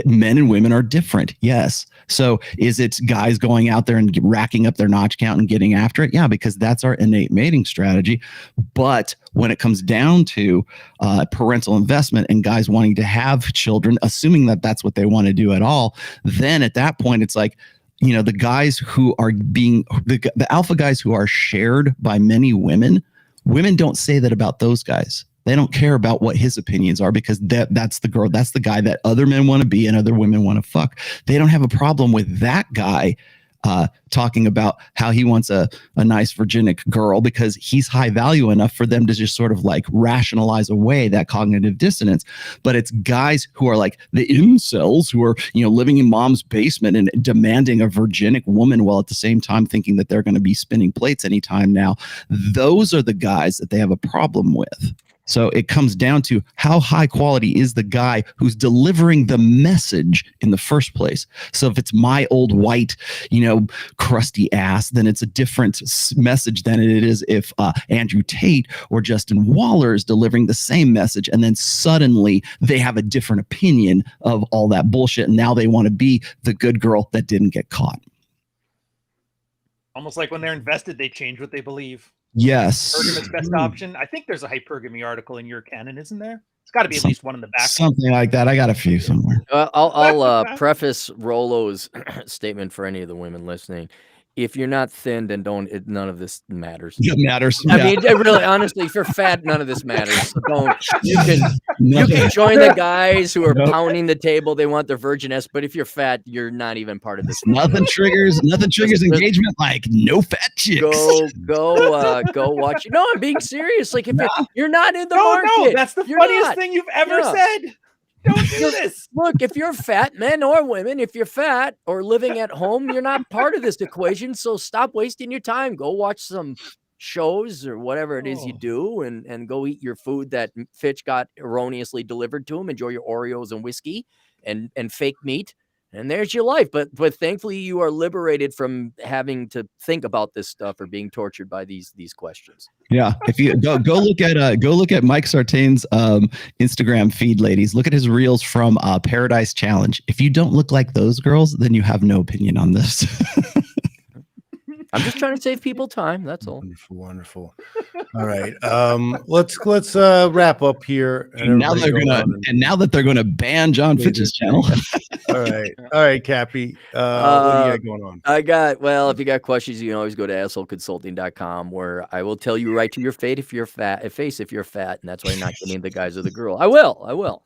men and women are different. Yes. So is it guys going out there and racking up their notch count and getting after it? Yeah, because that's our innate mating strategy. But when it comes down to parental investment and guys wanting to have children, assuming that that's what they want to do at all, then at that point, it's like, the guys who are being the alpha guys who are shared by many women don't say that about those guys. They don't care about what his opinions are because that's the girl, that's the guy that other men want to be and other women want to fuck. They don't have a problem with that guy talking about how he wants a nice virginic girl because he's high value enough for them to just sort of like rationalize away that cognitive dissonance. But it's guys who are like the incels who are, living in mom's basement and demanding a virginic woman while at the same time thinking that they're going to be spinning plates anytime now. Those are the guys that they have a problem with. So it comes down to how high quality is the guy who's delivering the message in the first place. So if it's my old white, crusty ass, then it's a different message than it is if Andrew Tate or Justin Waller is delivering the same message. And then suddenly they have a different opinion of all that bullshit. And now they want to be the good girl that didn't get caught. Almost like when they're invested, they change what they believe. Yes. Hypergamous best option. I think there's a hypergamy article in your canon, isn't there? It's got to be at least one in the back. Something like that. I got a few somewhere. I'll preface Rolo's statement for any of the women listening. If you're not thin, then none of this matters. It matters. I mean, it really, honestly, if you're fat, none of this matters. So you can join the guys who are pounding the table. They want their virginess, but if you're fat, you're not even part of this. Nothing triggers engagement like no fat chicks. Go watch it. No, I'm being serious. Like if you're not in the market. No, that's the funniest thing you've ever said. Don't do this. Look, if you're fat, men or women, if you're fat or living at home, you're not part of this equation. So stop wasting your time. Go watch some shows or whatever it is you do and go eat your food that Fitch got erroneously delivered to him. Enjoy your Oreos and whiskey and fake meat. And there's your life. But thankfully you are liberated from having to think about this stuff or being tortured by these questions. Yeah. If you go look at Mike Sartain's Instagram feed, ladies, look at his reels from Paradise Challenge. If you don't look like those girls, then you have no opinion on this. I'm just trying to save people time. That's all. Wonderful. All right. Let's wrap up here. And now that they're going to ban John Fitch's channel. All right, Cappy. What do you got going on? If you got questions, you can always go to assholeconsulting.com, where I will tell you right to your fate if you're fat, if you're fat, and that's why you're not getting the guys or the girl. I will.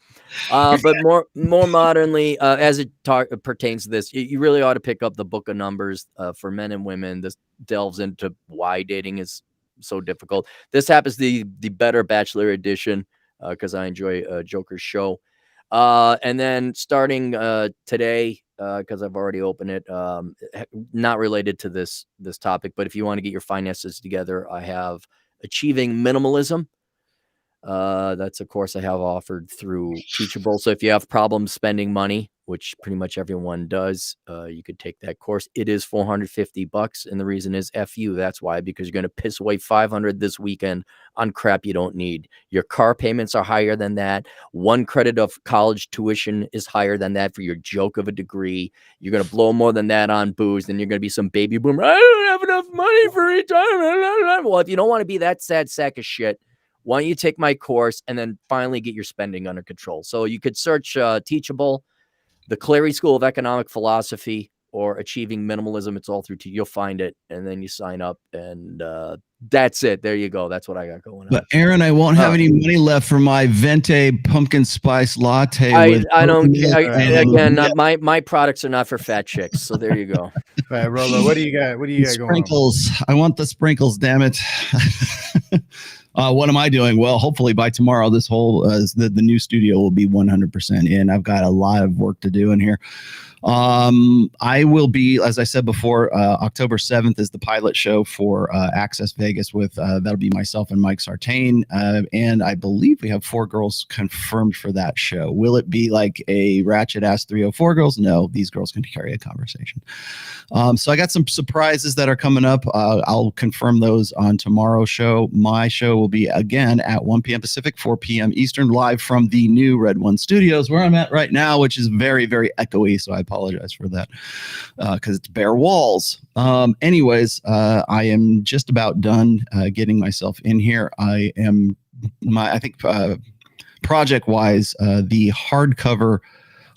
But more modernly, as it pertains to this, you really ought to pick up the Book of Numbers for men and women. This delves into why dating is so difficult. This happens the better Bachelor edition, because I enjoy Joker's show. And then starting today, because I've already opened it, not related to this topic, but if you want to get your finances together, I have Achieving Minimalism. That's a course I have offered through Teachable. So if you have problems spending money, which pretty much everyone does, you could take that course. It is $450, and the reason is F you. That's why, because you're going to piss away $500 this weekend on crap you don't need. Your car payments are higher than that. 1 credit of college tuition is higher than that for your joke of a degree. You're going to blow more than that on booze. Then you're going to be some baby boomer. I don't have enough money for retirement. Well, if you don't want to be that sad sack of shit, why don't you take my course and then finally get your spending under control? So you could search Teachable, the Cleary School of Economic Philosophy, or Achieving Minimalism. It's all through you'll find it, and then you sign up, and that's it. There you go. That's what I got going on. But Aaron, I won't have any money left for my Venti pumpkin spice latte. My products are not for fat chicks. So there you go. All right, Rolo, what do you got? What do you got going on? Sprinkles. I want the sprinkles. Damn it. What am I doing? Well, hopefully by tomorrow, this whole the new studio will be 100% in. I've got a lot of work to do in here. I will be, as I said before, October 7th is the pilot show for Access Vegas with that'll be myself and Mike Sartain. And I believe we have 4 girls confirmed for that show. Will it be like a ratchet ass 304 girls? No, these girls can carry a conversation. So I got some surprises that are coming up. I'll confirm those on tomorrow's show. My show will be again at 1 p.m. Pacific, 4 p.m. Eastern, live from the new Red One Studios, where I'm at right now, which is very, very echoey. So I apologize for that because it's bare walls. Anyways, I am just about done getting myself in here. I think project wise, the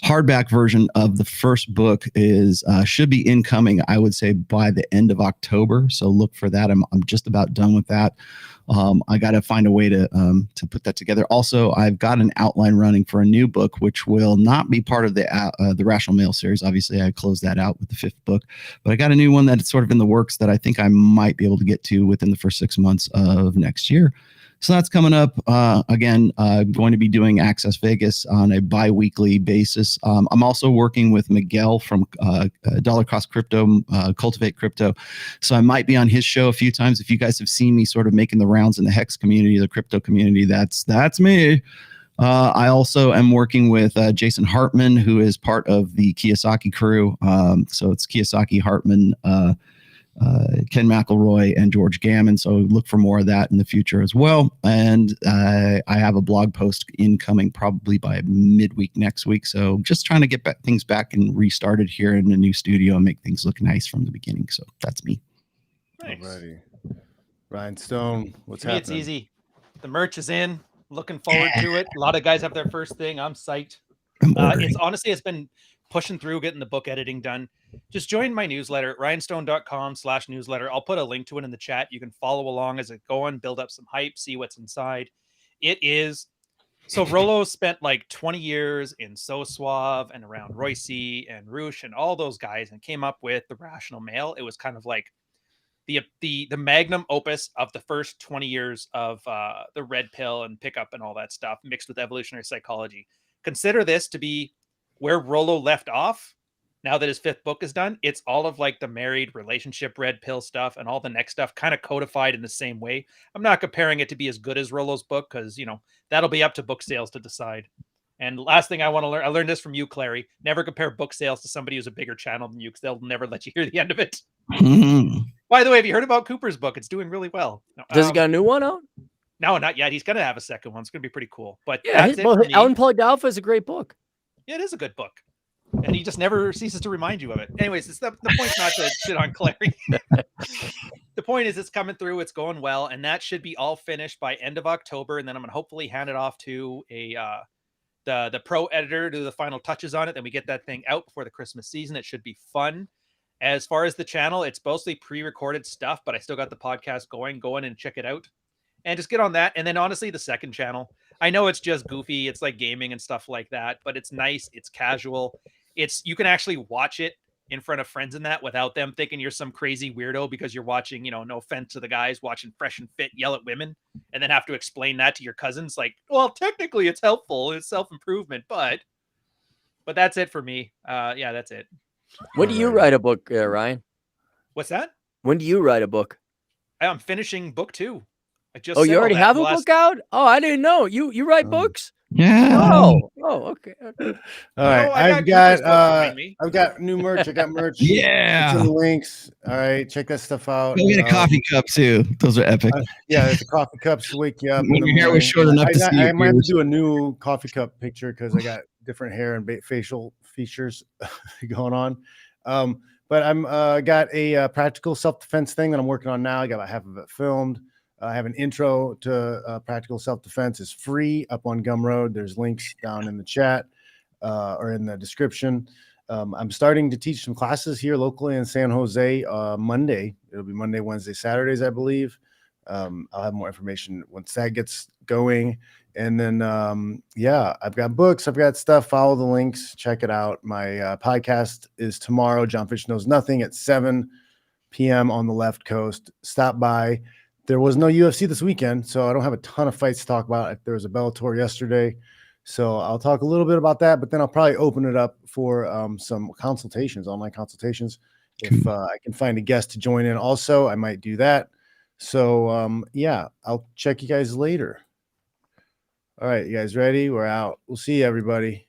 hardback version of the first book is should be incoming, I would say, by the end of October. So look for that. I'm just about done with that. I got to find a way to put that together. Also, I've got an outline running for a new book, which will not be part of the Rational Male series. Obviously, I closed that out with the 5th book, but I got a new one that's sort of in the works that I think I might be able to get to within the first 6 months of next year. So that's coming up. Again, I'm going to be doing Access Vegas on a bi-weekly basis. I'm also working with Miguel from Dollar Cost Crypto, Cultivate Crypto. So I might be on his show a few times. If you guys have seen me sort of making the rounds in the Hex community, the crypto community, that's me. I also am working with Jason Hartman, who is part of the Kiyosaki crew. So it's Kiyosaki, Hartman, Ken McElroy, and George Gammon. So look for more of that in the future as well. And I have a blog post incoming probably by midweek next week. So just trying to get things back and restarted here in the new studio and make things look nice from the beginning. So that's me. Nice. Alrighty. Ryan Stone, what's Me, happening? it's easy. The merch is in. Looking forward to it. A lot of guys have their first thing. I'm psyched. It's been pushing through getting the book editing done. Just join my newsletter, ryanstone.com/newsletter. I'll put a link to it in the chat. You can follow along as it going, build up some hype, see what's inside. It is. So Rolo spent like 20 years in So Suave and around Royce and Roosh and all those guys and came up with the Rational Male. It was kind of like the magnum opus of the first 20 years of the red pill and pickup and all that stuff mixed with evolutionary psychology. Consider this to be where Rolo left off. Now that his 5th book is done, it's all of like the married relationship red pill stuff and all the next stuff kind of codified in the same way. I'm not comparing it to be as good as Rolo's book because, that'll be up to book sales to decide. And last thing I want to learn, I learned this from you, Clary. Never compare book sales to somebody who's a bigger channel than you because they'll never let you hear the end of it. By the way, have you heard about Cooper's book? It's doing really well. Does he got a new one out? No, not yet. He's going to have a second one. It's going to be pretty cool. But yeah, Unplugged Alpha is a great book. Yeah, it is a good book. And he just never ceases to remind you of it. Anyways, the point's not to shit on Clary. The point is it's coming through. It's going well. And that should be all finished by end of October. And then I'm going to hopefully hand it off to a the pro editor do the final touches on it. Then we get that thing out before the Christmas season. It should be fun. As far as the channel, it's mostly pre-recorded stuff, but I still got the podcast going. Go in and check it out and just get on that. And then honestly, the second channel, I know it's just goofy. It's like gaming and stuff like that, but it's nice. It's casual. You can actually watch it in front of friends in that without them thinking you're some crazy weirdo because you're watching, no offense to the guys watching Fresh and Fit yell at women and then have to explain that to your cousins. Like, well, technically it's helpful. It's self-improvement, but that's it for me. Yeah, that's it. When do you write a book, Ryan? What's that? When do you write a book? I'm finishing book 2. I just Oh, said you all already that have in a the last- book out? Oh, I didn't know. You write books? Yeah. Oh, okay. All right, I I've got got Cooper's book behind me. I've got new merch. I got merch. Yeah. It's in the links. All right, check that stuff out. Go get a coffee cup too. Those are epic. Yeah, it's a coffee cups to wake you up. When in the your hair was morning. short enough to see I your might have ears. to do a new coffee cup picture because I got different hair and facial features going on. But I'm got a practical self-defense thing that I'm working on now. I got about half of it filmed. I have an intro to practical self-defense. It's free up on Gumroad. There's links down in the chat or in the description. I'm starting to teach some classes here locally in San Jose Monday. It'll be Monday, Wednesday, Saturdays, I believe. I'll have more information once that gets going. And then, yeah, I've got books. I've got stuff. Follow the links. Check it out. My podcast is tomorrow. John Fish Knows Nothing at 7 p.m. on the left coast. Stop by. There was no UFC this weekend, so I don't have a ton of fights to talk about. There was a Bellator yesterday, so I'll talk a little bit about that, but then I'll probably open it up for some consultations, online consultations. If I can find a guest to join in also, I might do that. So, yeah, I'll check you guys later. All right, you guys ready? We're out. We'll see you, everybody.